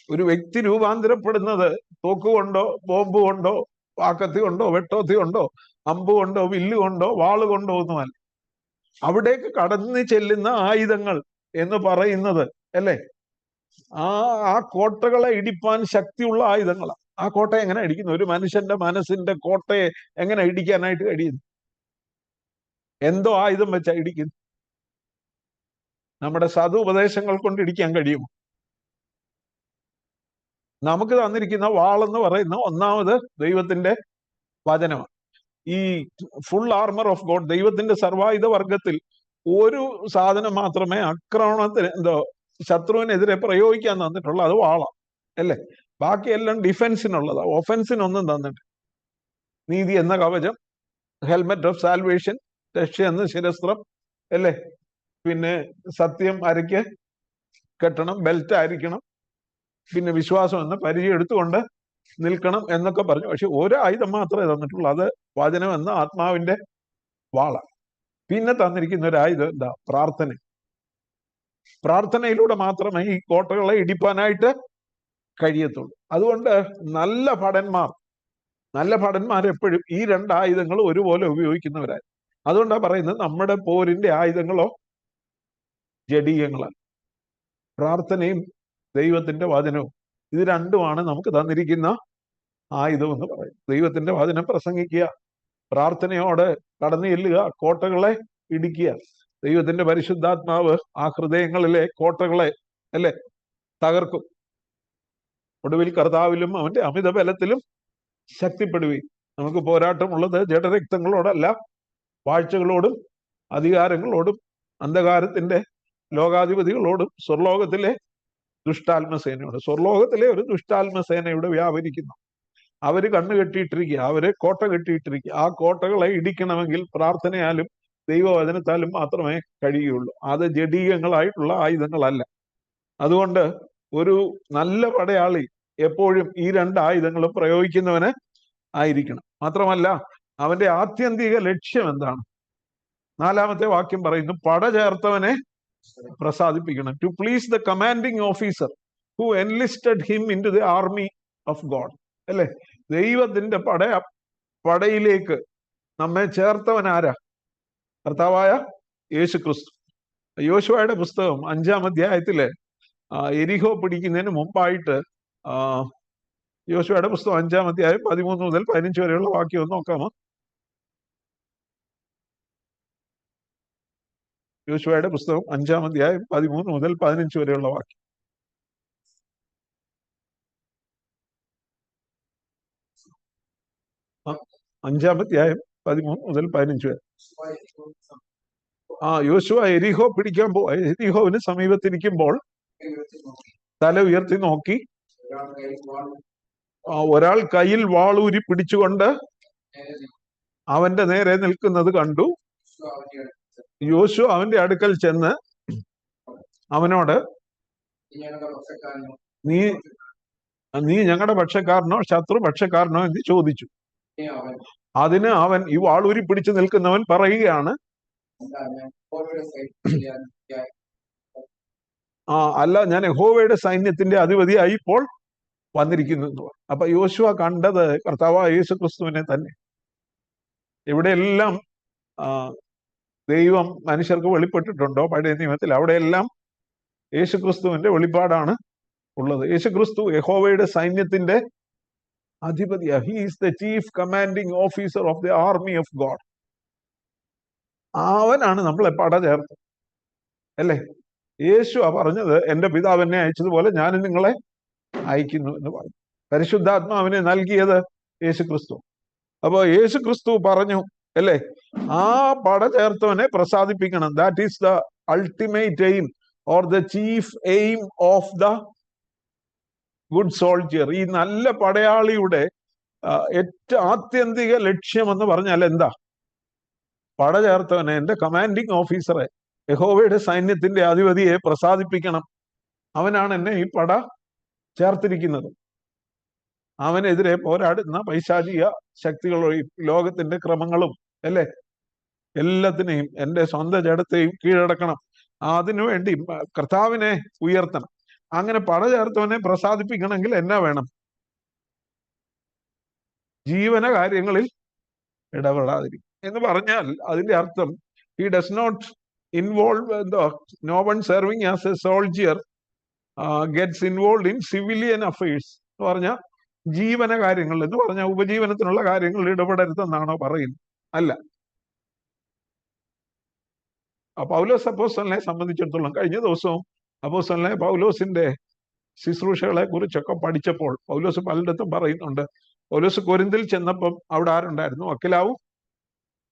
ഒരു വ്യക്തി രൂപാന്തരപ്പെടുന്നത് തോക്കുകൊണ്ടോ ബോംബ് കൊണ്ടോ വാക്കത്തി കൊണ്ടോ വെട്ടോത്തി കൊണ്ടോ അമ്പ് കൊണ്ടോ വില്ല് കൊണ്ടോ വാള് കൊണ്ടോ ഒന്നുമല്ല. അവിടേക്ക് കടന്നു ചെല്ലുന്ന ആയുധങ്ങൾ എന്ന് പറയുന്നത് അല്ലേ, ആ കോട്ടകളെ ഇടിപ്പാൻ ശക്തിയുള്ള ആയുധങ്ങളാണ്. ആ കോട്ട എങ്ങനെ ഇടിക്കുന്നു? ഒരു മനുഷ്യന്റെ മനസ്സിന്റെ കോട്ടയെ എങ്ങനെ ഇടിക്കാനായിട്ട് കഴിയുന്നു? എന്തോ ആയുധം വെച്ചാ ഇടിക്കുന്നു? നമ്മുടെ സാധു ഉപദേശങ്ങൾ കൊണ്ട് ഇടിക്കാൻ കഴിയുമോ? നമുക്ക് തന്നിരിക്കുന്ന വാളെന്ന് പറയുന്ന ഒന്നാമത് ദൈവത്തിന്റെ വചനമാണ്. ഈ ഫുൾ ആർമർ ഓഫ് ഗോഡ്, ദൈവത്തിന്റെ സർവായുധ വർഗത്തിൽ ഒരു സാധനം മാത്രമേ ആക്രമണത്തിന് ശത്രുവിനെതിരെ പ്രയോഗിക്കാൻ തന്നിട്ടുള്ളൂ, അത് വാളാണ് അല്ലേ. ബാക്കിയെല്ലാം ഡിഫൻസിനുള്ളതാ, ഒഫൻസിനൊന്നും തന്നിട്ട്. നീതി എന്ന കവചം, ഹെൽമെറ്റ് ഓഫ് സാൽവേഷൻ, രക്ഷ എന്ന ശിരസ്ത്രം അല്ലേ, പിന്നെ സത്യം അരയ്ക്ക് കെട്ടണം, ബെൽറ്റ് ആയിരിക്കണം, പിന്നെ വിശ്വാസം എന്ന പരിചയം എടുത്തുകൊണ്ട് നിൽക്കണം എന്നൊക്കെ പറഞ്ഞു. പക്ഷെ ഒരു ആയുധം മാത്രമേ തന്നിട്ടുള്ളൂ, അത് വചനം എന്ന ആത്മാവിന്റെ വാള. പിന്നെ തന്നിരിക്കുന്ന ഒരു ആയുധം എന്താ? പ്രാർത്ഥന. പ്രാർത്ഥനയിലൂടെ മാത്രമേ ഈ കോട്ടകളെ ഇടിപ്പാനായിട്ട് കഴിയത്തുള്ളൂ. അതുകൊണ്ട് നല്ല ഭടന്മാർ എപ്പോഴും ഈ രണ്ടായുധങ്ങൾ ഒരുപോലെ ഉപയോഗിക്കുന്നവരായി. അതുകൊണ്ടാണ് പറയുന്നത് നമ്മുടെ പോരിന്റെ ആയുധങ്ങളോ ജഡീയങ്ങളാണ്. പ്രാർത്ഥനയും ദൈവത്തിന്റെ വചനവും, ഇത് രണ്ടുമാണ് നമുക്ക് തന്നിരിക്കുന്ന ആയുധം എന്ന് പറയും. ദൈവത്തിന്റെ വചനം പ്രസംഗിക്കുക, പ്രാർത്ഥനയോടെ കടന്നു ചെല്ലുക, കോട്ടകളെ ഇടിക്കുക. ദൈവത്തിന്റെ പരിശുദ്ധാത്മാവ് ആ ഹൃദയങ്ങളിലെ കോട്ടകളെ അല്ലെ തകർക്കും. ഒടുവിൽ കർത്താവിലും അവന്റെ അമിത ബലത്തിലും ശക്തിപ്പെടുകയും. നമുക്ക് പോരാട്ടമുള്ളത് ജഡരക്തങ്ങളോടല്ല, വാഴ്ചകളോടും അധികാരങ്ങളോടും അന്ധകാരത്തിന്റെ ലോകാധിപതികളോടും സ്വർലോകത്തിലെ ദുഷ്ടാത്മസേനയോട്. സ്വർലോകത്തിലെ ഒരു ദുഷ്ടാത്മസേനയുടെ വ്യാപരിക്കുന്നു. അവര് കണ്ണു കെട്ടിയിട്ടിരിക്കുക, അവര് കോട്ട കെട്ടിയിട്ടിരിക്കുക. ആ കോട്ടകളെ ഇടിക്കണമെങ്കിൽ പ്രാർത്ഥനയാലും ദൈവവചനത്താലും മാത്രമേ കഴിയുള്ളൂ. അത് ജഡീയങ്ങളായിട്ടുള്ള ആയുധങ്ങളല്ല. അതുകൊണ്ട് ഒരു നല്ല പടയാളി എപ്പോഴും ഈ രണ്ട് ആയുധങ്ങളും പ്രയോഗിക്കുന്നവന് ആയിരിക്കണം. മാത്രമല്ല അവന്റെ ആത്യന്തിക ലക്ഷ്യം എന്താണ്? 4-ാമത്തെ വാക്യം പറയുന്നു, പട ചേർത്തവനെ പ്രസാദിപ്പിക്കണം. To please the commanding officer who enlisted him into the army of God. അല്ലെ, ദൈവത്തിന്റെ പടയിലേക്ക് നമ്മെ ചേർത്തവൻ ആരാ? കർത്താവായ യേശു ക്രിസ്തു. യോശുവയുടെ പുസ്തകം 5-ാം അധ്യായത്തില് എരിഹോ പിടിക്കുന്നതിന് മുമ്പായിട്ട് യോശുവയുടെ പുസ്തകം 5-ാം അധ്യായം 13 മുതൽ 15 വരെയുള്ള വാക്യം ഒന്ന് നോക്കാമോ? യോശുവയുടെ പുസ്തകം 5-ാം അധ്യായം 13 മുതൽ 15 വരെയുള്ള വാക്യം. അഞ്ചാം അധ്യായം 13 മുതൽ 15 വരെ. യോശുവ എരിഹോ പിടിക്കാൻ എരിഹോവിന് സമീപത്തിരിക്കുമ്പോൾ തല ഉയർത്തി നോക്കി, ഒരാൾ കയ്യിൽ വാളൂരി പിടിച്ചുകൊണ്ട് അവന്റെ നേരെ നിൽക്കുന്നത് കണ്ടു. യോശുവ അവന്റെ അടുക്കൽ ചെന്ന് അവനോട്, നീ ഞങ്ങളുടെ പക്ഷക്കാരനോ ശത്രുപക്ഷക്കാരനോ എന്ന് ചോദിച്ചു. അതിന് അവൻ, ഈ വാളൂരി പിടിച്ചു നിൽക്കുന്നവൻ പറയുകയാണ്, അല്ല, ഞാൻ യഹോവയുടെ സൈന്യത്തിന്റെ അധിപതിയായി ഇപ്പോൾ വന്നിരിക്കുന്നു എന്ന് പറഞ്ഞു. അപ്പൊ യോശുവ കണ്ടത് കർത്താവായ യേശു ക്രിസ്തുവിനെ തന്നെ. എവിടെയെല്ലാം ദൈവം മനുഷ്യർക്ക് വെളിപ്പെട്ടിട്ടുണ്ടോ പഴയ നിയമത്തിൽ, അവിടെയെല്ലാം യേശു ക്രിസ്തുവിന്റെ വെളിപ്പാടാണ് ഉള്ളത്. യേശു ക്രിസ്തു യഹോവയുടെ സൈന്യത്തിന്റെ അധിപതിയാ. He is the chief commanding officer of the army of God. അവനാണ് നമ്മളെ പട ചേർത്ത് അല്ലേ. യേശു പറഞ്ഞത്, എന്റെ പിതാവ് എന്നെ അയച്ചതുപോലെ ഞാൻ നിങ്ങളെ അയക്കുന്നു എന്ന് പറഞ്ഞു. പരിശുദ്ധാത്മാവിനെ നൽകിയത് യേശു ക്രിസ്തു. അപ്പൊ യേശു ക്രിസ്തു പറഞ്ഞു അല്ലേ, ആ പട ചേർത്തവനെ പ്രസാദിപ്പിക്കണം. That is the ultimate aim or the chief aim of the good soldier. ഈ നല്ല പടയാളിയുടെ ഏറ്റവും ആത്യന്തിക ലക്ഷ്യം എന്ന് പറഞ്ഞാൽ എന്താ? പട ചേർത്തവനെ, എന്റെ കമാൻഡിങ് ഓഫീസറെ യഹോവയുടെ സൈന്യത്തിന്റെ അധിപതിയെ പ്രസാദിപ്പിക്കണം. അവനാണ് എന്നെ ഈ പട ചേർത്തിരിക്കുന്നത്. അവനെതിരെ പോരാടുന്ന പൈശാചിക ശക്തികളും ലോകത്തിന്റെ ക്രമങ്ങളും അല്ലെ എല്ലാത്തിനെയും എൻ്റെ സ്വന്തം ജഡത്തെയും കീഴടക്കണം. അതിനുവേണ്ടി കർത്താവിനെ ഉയർത്തണം. അങ്ങനെ പട ചേർത്തവനെ പ്രസാദിപ്പിക്കണമെങ്കിൽ എന്നാ വേണം? ജീവന കാര്യങ്ങളിൽ ഇടപെടാതിരിക്കും എന്ന് പറഞ്ഞാൽ അതിന്റെ അർത്ഥം he does not involve no one serving as a soldier gets involve in civilian affairs എന്ന് പറഞ്ഞാൽ ജീവന കാര്യങ്ങൾ എന്ന് പറഞ്ഞാൽ ഉപജീവനത്തിനുള്ള കാര്യങ്ങൾ ഇടപെടരുതെന്നാണോ പറയുന്നത്? അല്ല. പൗലോസ് അപ്പോസ്തലനെ സംബന്ധിച്ചിടത്തോളം കഴിഞ്ഞ ദിവസവും അപ്പോസ്തലനെ പൗലോസിന്റെ ശുശ്രൂഷകളെ കുറിച്ചൊക്കെ പഠിച്ചപ്പോൾ പൗലോസ് പലയിടത്തും പറയുന്നുണ്ട്. പൗലോസ് കൊരിന്തിൽ ചെന്നപ്പം അവിടെ ആരുണ്ടായിരുന്നു? അക്വിലാവും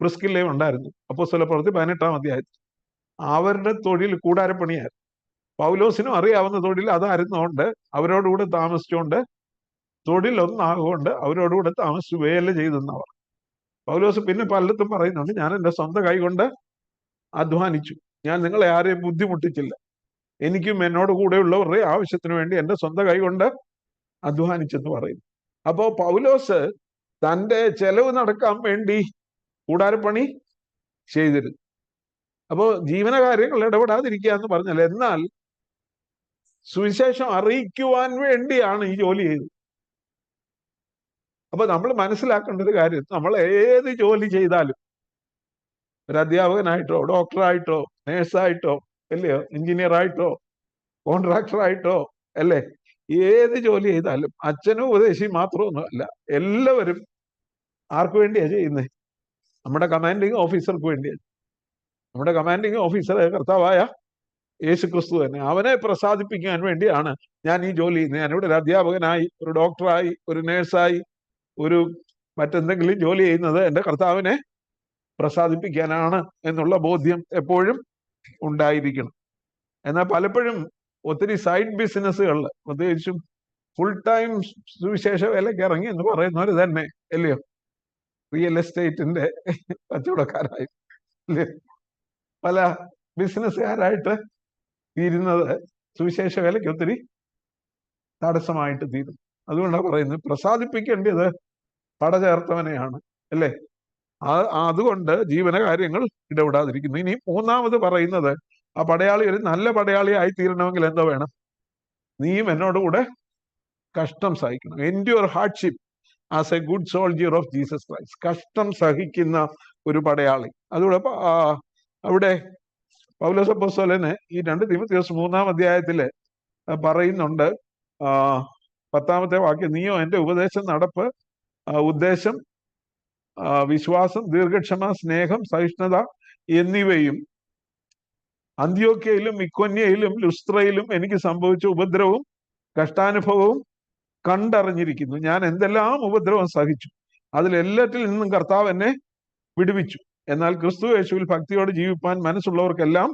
പ്രിസ്കില്ലയും ഉണ്ടായിരുന്നു. അപ്പോസ്തല പ്രവൃത്തി 18-ാം അധ്യായത്തിൽ. അവരുടെ തൊഴിൽ കൂടാരപ്പണിയായിരുന്നു. പൗലോസിനും അറിയാവുന്ന തൊഴിൽ അതായിരുന്നുകൊണ്ട് അവരോടുകൂടെ താമസിച്ചുകൊണ്ട് തൊഴിലൊന്നാകൊണ്ട് അവരോടുകൂടെ താമസിച്ചു വേല ചെയ്തെന്നവർ. പൗലോസ് പിന്നെ പലയിടത്തും പറയുന്നുണ്ട്, ഞാൻ എൻ്റെ സ്വന്തം കൈകൊണ്ട് അധ്വാനിച്ചു, ഞാൻ നിങ്ങളെ ആരെയും ബുദ്ധിമുട്ടിച്ചില്ല, എനിക്കും എന്നോട് കൂടെയുള്ളവരുടെ ആവശ്യത്തിന് വേണ്ടി എൻ്റെ സ്വന്തം കൈകൊണ്ട് അധ്വാനിച്ചെന്ന് പറയുന്നു. അപ്പോ പൗലോസ് തൻ്റെ ചെലവ് നടക്കാൻ വേണ്ടി കൂടാരപ്പണി ചെയ്തിരുന്നു. അപ്പോ ജീവന കാര്യങ്ങൾ ഇടപെടാതിരിക്കുക എന്ന് പറഞ്ഞാൽ, എന്നാൽ സുവിശേഷം അറിയിക്കുവാൻ വേണ്ടിയാണ് ഈ ജോലി ചെയ്തത്. അപ്പൊ നമ്മൾ മനസ്സിലാക്കേണ്ട ഒരു കാര്യം, നമ്മൾ ഏത് ജോലി ചെയ്താലും, ഒരു അധ്യാപകനായിട്ടോ ഡോക്ടറായിട്ടോ നേഴ്സായിട്ടോ അല്ലയോ എഞ്ചിനീയർ ആയിട്ടോ കോൺട്രാക്ടറായിട്ടോ അല്ലേ, ഏത് ജോലി ചെയ്താലും അച്ഛനും ഉപദേശിയും മാത്രമൊന്നുമല്ല, എല്ലാവരും ആർക്ക് വേണ്ടിയാ ചെയ്യുന്നത്? നമ്മുടെ കമാൻഡിങ് ഓഫീസർക്ക് വേണ്ടിയാണ്. നമ്മുടെ കമാൻഡിങ് ഓഫീസർ കർത്താവായ യേശു ക്രിസ്തു തന്നെ. അവനെ പ്രസാദിപ്പിക്കാൻ വേണ്ടിയാണ് ഞാൻ ഈ ജോലി ചെയ്യുന്നത്. ഞാനിവിടെ ഒരു അധ്യാപകനായി, ഒരു ഡോക്ടറായി, ഒരു നേഴ്സായി, ഒരു മറ്റെന്തെങ്കിലും ജോലി ചെയ്യുന്നത് എൻ്റെ കർത്താവിനെ പ്രസാദിപ്പിക്കാനാണ് എന്നുള്ള ബോധ്യം എപ്പോഴും ഉണ്ടായിരിക്കണം. എന്നാൽ പലപ്പോഴും ഒത്തിരി സൈഡ് ബിസിനസ്സുകളിൽ, പ്രത്യേകിച്ചും ഫുൾ ടൈം സുവിശേഷ വേലയ്ക്ക് ഇറങ്ങി എന്ന് പറയുന്നവർ തന്നെ അല്ലയോ, റിയൽ എസ്റ്റേറ്റിന്റെ കച്ചവടക്കാരായി അല്ലേ, പല ബിസിനസ്സുകാരായിട്ട് തീരുന്നത് സുവിശേഷ വേലയ്ക്ക് ഒത്തിരി തടസ്സമായിട്ട് തീരും. അതുകൊണ്ടാണ് പറയുന്നത് പ്രസാദിപ്പിക്കേണ്ടത് പട ചേർത്തവനെയാണ് അല്ലേ. അതുകൊണ്ട് ജീവന കാര്യങ്ങൾ ഇടപെടാതിരിക്കുന്നു. ഇനി മൂന്നാമത് പറയുന്നത്, ആ പടയാളി ഒരു നല്ല പടയാളി ആയി തീരണമെങ്കിൽ എന്തോ വേണം? നീയും എന്നോടുകൂടെ കഷ്ടം സഹിക്കണം. Endure hardship as a good soldier of Jesus Christ. കഷ്ടം സഹിക്കുന്ന ഒരു പടയാളി. അതുകൂടെ അവിടെ പൗലോസ് അപ്പോസ്തലന് ഈ 2 തീമോഥെയോസ് 3-ാം അധ്യായത്തില് പറയുന്നുണ്ട്, 10-ാമത്തെ വാക്യം, നീയോ എൻ്റെ ഉപദേശം, നടപ്പ്, ഉദ്ദേശം, വിശ്വാസം, ദീർഘക്ഷമ, സ്നേഹം, സഹിഷ്ണുത എന്നിവയും അന്ത്യോക്യയിലും ഇക്കോന്യയിലും ലുസ്ത്രയിലും എനിക്ക് സംഭവിച്ച ഉപദ്രവവും കഷ്ടാനുഭവവും കണ്ടറിഞ്ഞിരിക്കുന്നു. ഞാൻ എന്തെല്ലാം ഉപദ്രവം സഹിച്ചു, അതിലെല്ലാറ്റിൽ നിന്നും കർത്താവ് എന്നെ വിടുവിച്ചു. എന്നാൽ ക്രിസ്തു യേശുവിൽ ഭക്തിയോടെ ജീവിപ്പാൻ മനസ്സുള്ളവർക്കെല്ലാം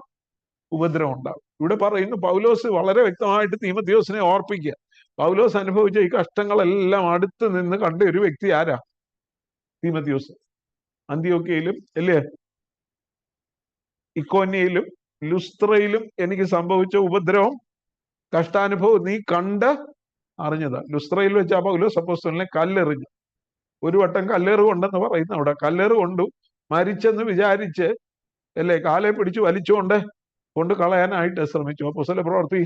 ഉപദ്രവം ഉണ്ടാകും. ഇവിടെ പറയുന്നു, പൗലോസ് വളരെ വ്യക്തമായിട്ട് തീമോഥെയോസിനെ ഓർപ്പിക്കുക. പൗലോസ് അനുഭവിച്ച ഈ കഷ്ടങ്ങളെല്ലാം അടുത്ത് നിന്ന് കണ്ട ഒരു വ്യക്തി ആരാ? തീമോഥെയോസ്. അന്ത്യോക്യയിലും അല്ലേ ഇക്കോന്യയിലും ലുസ്ത്രയിലും എനിക്ക് സംഭവിച്ച ഉപദ്രവം കഷ്ടാനുഭവം നീ കണ്ട് അറിഞ്ഞതാ. ലുസ്ത്രയിൽ വെച്ച് പൗലോസ് അപ്പോസ്തലനെ കല്ലെറിഞ്ഞു. ഒരു വട്ടം കല്ലേറ് കൊണ്ടെന്ന് പറയുന്ന അവിടെ കല്ലേറ് കൊണ്ടു മരിച്ചെന്ന് വിചാരിച്ച് അല്ലേ കാലെ പിടിച്ച് വലിച്ചുകൊണ്ട് കളയാനായിട്ട് ശ്രമിച്ചു. അപ്പോസ്തല പ്രവൃത്തി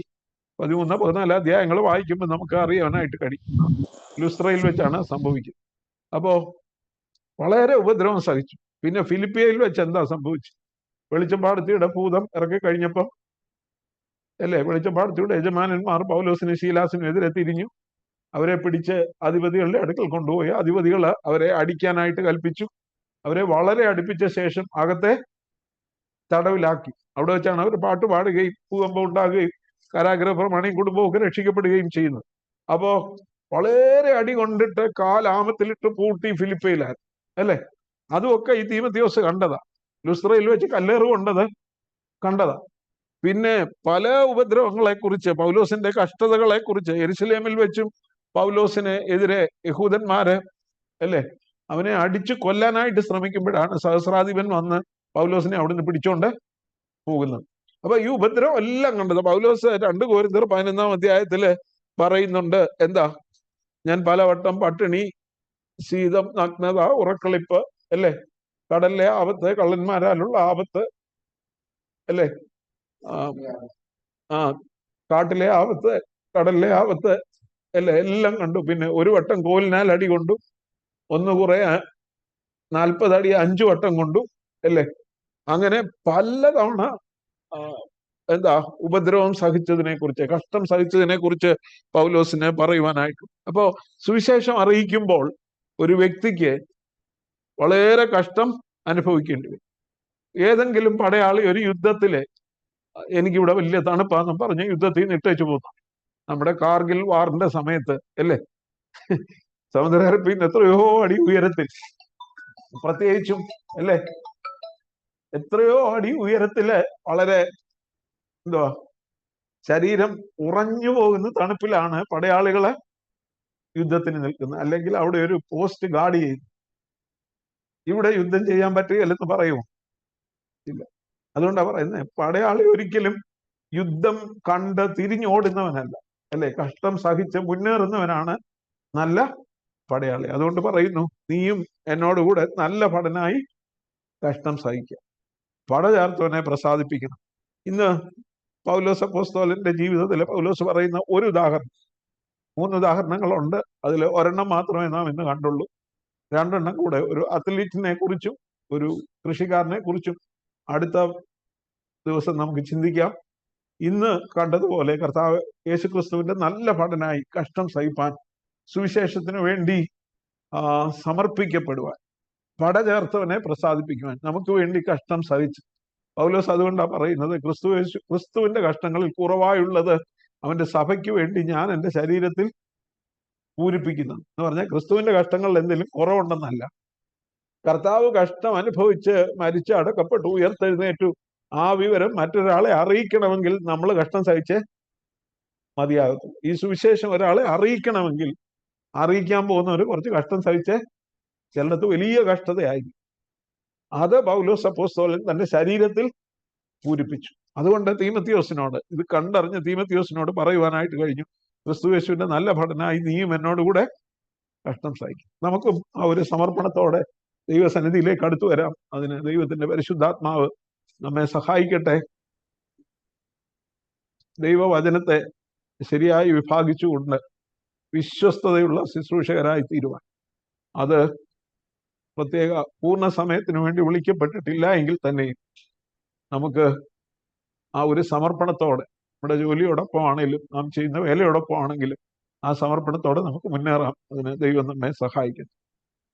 13-14 അധ്യായങ്ങൾ വായിക്കുമ്പോൾ നമുക്ക് അറിയാനായിട്ട് കഴിയും. ലുസ്ത്രയിൽ വെച്ചാണ് സംഭവിക്കുന്നത്. അപ്പോ വളരെ ഉപദ്രവം സഹിച്ചു. പിന്നെ ഫിലിപ്പിയയിൽ വെച്ച് എന്താ സംഭവിച്ചു? വെളിച്ചപ്പാടത്തിയുടെ ഭൂതം ഇറക്കി കഴിഞ്ഞപ്പം അല്ലേ, വെളിച്ചപ്പാടത്തിയുടെ യജമാനന്മാർ പൗലോസിനും ശീലാസിനും എതിരെ തിരിഞ്ഞു. അവരെ പിടിച്ച് അധിപതികളുടെ അടുക്കൽ കൊണ്ടുപോയി. അധിപതികൾ അവരെ അടിക്കാനായിട്ട് കൽപ്പിച്ചു. അവരെ വളരെ അടുപ്പിച്ച ശേഷം അകത്തെ തടവിലാക്കി. അവിടെ വെച്ചാണ് അവർ പാട്ട് പാടുകയും ഭൂകമ്പം ഉണ്ടാകുകയും കാരാഗ്രഹ പ്രമാണിയും കുടുംബവും രക്ഷിക്കപ്പെടുകയും ചെയ്യുന്നത്. അപ്പോ വളരെ അടി കൊണ്ടിട്ട് കാലാമത്തിലിട്ട് പൂട്ടി ഫിലിപ്പയിലായിരുന്നു അല്ലേ. അതുമൊക്കെ ഈ തീമോഥെയോസ് കണ്ടതാ. ലുസ്ത്രയിൽ വെച്ച് കല്ലേറ് കൊണ്ടത് കണ്ടതാ. പിന്നെ പല ഉപദ്രവങ്ങളെ കുറിച്ച്, പൗലോസിന്റെ കഷ്ടതകളെ കുറിച്ച്, യെരുശലേമിൽ വെച്ചും പൗലോസിന് എതിരെ യഹൂദന്മാര് അല്ലേ അവനെ അടിച്ചു കൊല്ലാനായിട്ട് ശ്രമിക്കുമ്പോഴാണ് സഹസ്രാധിപൻ വന്ന് പൗലോസിനെ അവിടുന്ന് പിടിച്ചോണ്ട് പോകുന്നത്. അപ്പൊ ഈ ഉപദ്രവം എല്ലാം കണ്ടത് പൗലോസ് 2 കൊരിന്ത്യർ 11-ാം അധ്യായത്തില് പറയുന്നുണ്ട്. എന്താ? ഞാൻ പലവട്ടം പട്ടിണി, ശീതം, നഗ്നത, ഉറക്കളിപ്പ്, അല്ലേ, കടലിലെ ആപത്ത്, കള്ളന്മാരാലുള്ള ആപത്ത്, അല്ലേ, ആ ആ കാട്ടിലെ ആപത്ത്, കടലിലെ ആപത്ത്, അല്ലേ, എല്ലാം കണ്ടു. പിന്നെ ഒരു വട്ടം കോലിനാൽ അടി കൊണ്ടു, ഒന്ന് കുറെ 40 അടി 5 വട്ടം കൊണ്ടു, അല്ലേ. അങ്ങനെ പലതവണ എന്താ ഉപദ്രവം സഹിച്ചതിനെ കുറിച്ച്, കഷ്ടം സഹിച്ചതിനെ കുറിച്ച് പൗലോസിനെ പറയുവാനായിട്ട്. അപ്പോ സുവിശേഷം അറിയിക്കുമ്പോൾ ഒരു വ്യക്തിക്ക് വളരെ കഷ്ടം അനുഭവിക്കേണ്ടി വരും. ഏതെങ്കിലും പടയാളി ഒരു യുദ്ധത്തില് എനിക്കിവിടെ വലിയ തണുപ്പാന്നും പറഞ്ഞ് യുദ്ധത്തിൽ നിന്ന് ഇട്ടേച്ചു പോകുന്നു. നമ്മുടെ കാർഗിൽ വാറിന്റെ സമയത്ത്, അല്ലേ, സമുദ്രനിരപ്പിൽ എത്രയോ അടി ഉയരത്തിൽ, പ്രത്യേകിച്ചും, അല്ലേ, എത്രയോ അടി ഉയരത്തില് വളരെ എന്തുവാ ശരീരം ഉറഞ്ഞു പോകുന്ന തണുപ്പിലാണ് പടയാളികളെ യുദ്ധത്തിന് നിൽക്കുന്നത്. അല്ലെങ്കിൽ അവിടെ ഒരു പോസ്റ്റ് ഗാർഡ് ചെയ്തു. ഇവിടെ യുദ്ധം ചെയ്യാൻ പറ്റുകയല്ലെന്ന് പറയുമോ? ഇല്ല. അതുകൊണ്ടാ പറയുന്നത്, പടയാളി ഒരിക്കലും യുദ്ധം കണ്ട് തിരിഞ്ഞോടുന്നവനല്ല, അല്ലെ, കഷ്ടം സഹിച്ച് മുന്നേറുന്നവനാണ് നല്ല പടയാളി. അതുകൊണ്ട് പറയുന്നു, നീയും എന്നോടുകൂടെ നല്ല ഭടനായി കഷ്ടം സഹിക്കുക, പട ചേർത്തവനെ പ്രസാദിപ്പിക്കണം. ഇന്ന് പൗലോസ് അപ്പോസ്തലന്റെ ജീവിതത്തിൽ പൗലോസ് പറയുന്ന ഒരു ഉദാഹരണം, 3 ഉദാഹരണങ്ങളുണ്ട്. അതിൽ ഒരെണ്ണം മാത്രമേ നാം ഇന്ന് കണ്ടുള്ളൂ. 2 എണ്ണം കൂടെ, ഒരു അത്ലീറ്റിനെ കുറിച്ചും ഒരു കൃഷിക്കാരനെ കുറിച്ചും അടുത്ത ദിവസം നമുക്ക് ചിന്തിക്കാം. ഇന്ന് കണ്ടതുപോലെ കർത്താവ് യേശുക്രിസ്തുവിന്റെ നല്ല ഭടനായി കഷ്ടം സഹിപ്പാൻ, സുവിശേഷത്തിന് വേണ്ടി സമർപ്പിക്കപ്പെടുവാൻ, പട ചേർത്തവനെ പ്രസാദിപ്പിക്കുവാൻ നമുക്ക് വേണ്ടി കഷ്ടം സഹിച്ചു. പൗലോസ് അതുകൊണ്ടാണ് പറയുന്നത്, ക്രിസ്തുവിന്റെ കഷ്ടങ്ങളിൽ കുറവായുള്ളത് അവന്റെ സഭയ്ക്ക് വേണ്ടി ഞാൻ എൻ്റെ ശരീരത്തിൽ പൂരിപ്പിക്കുന്നു എന്ന് പറഞ്ഞാൽ, ക്രിസ്തുവിന്റെ കഷ്ടങ്ങളിൽ എന്തെങ്കിലും കുറവുണ്ടെന്നല്ല. കർത്താവ് കഷ്ടം അനുഭവിച്ച് മരിച്ച് അടക്കപ്പെട്ടു ഉയർത്തെഴുന്നേറ്റു, ആ വിവരം മറ്റൊരാളെ അറിയിക്കണമെങ്കിൽ നമ്മൾ കഷ്ടം സഹിച്ചേ മതിയാകത്തുള്ളൂ. ഈ സുവിശേഷം ഒരാളെ അറിയിക്കണമെങ്കിൽ അറിയിക്കാൻ പോകുന്നവർ കുറച്ച് കഷ്ടം സഹിച്ചേ, ചിലടത്ത് വലിയ കഷ്ടതയായിരിക്കും. അത് പൗലോസ് അപ്പോസ്തലൻ തന്റെ ശരീരത്തിൽ പൂരിപ്പിച്ചു. അതുകൊണ്ട് തീമത്തിയോസിനോട്, ഇത് കണ്ടറിഞ്ഞ തീമത്തിയോസിനോട് പറയുവാനായിട്ട് കഴിഞ്ഞു, ക്രിസ്തുയേശുവിന്റെ നല്ല ഭടനായി നീയും എന്നോടുകൂടെ കഷ്ടം സഹിക്കും. നമുക്കും ആ ഒരു സമർപ്പണത്തോടെ ദൈവസന്നിധിയിലേക്ക് അടുത്തു വരാം. അതിന് ദൈവത്തിന്റെ പരിശുദ്ധാത്മാവ് നമ്മെ സഹായിക്കട്ടെ. ദൈവവചനത്തെ ശരിയായി വിഭാഗിച്ചുകൊണ്ട് വിശ്വസ്തതയുള്ള ശുശ്രൂഷകരായി തീരുവാൻ, അത് പ്രത്യേക പൂർണ്ണ സമയത്തിന് വേണ്ടി വിളിക്കപ്പെട്ടിട്ടില്ല എങ്കിൽ തന്നെയും നമുക്ക് ആ ഒരു സമർപ്പണത്തോടെ, നമ്മുടെ ജോലിയോടൊപ്പം ആണെങ്കിലും നാം ചെയ്യുന്ന വേലയോടൊപ്പം ആണെങ്കിലും ആ സമർപ്പണത്തോടെ നമുക്ക് മുന്നേറാം. അതിന് ദൈവം നമ്മെ സഹായിക്കും.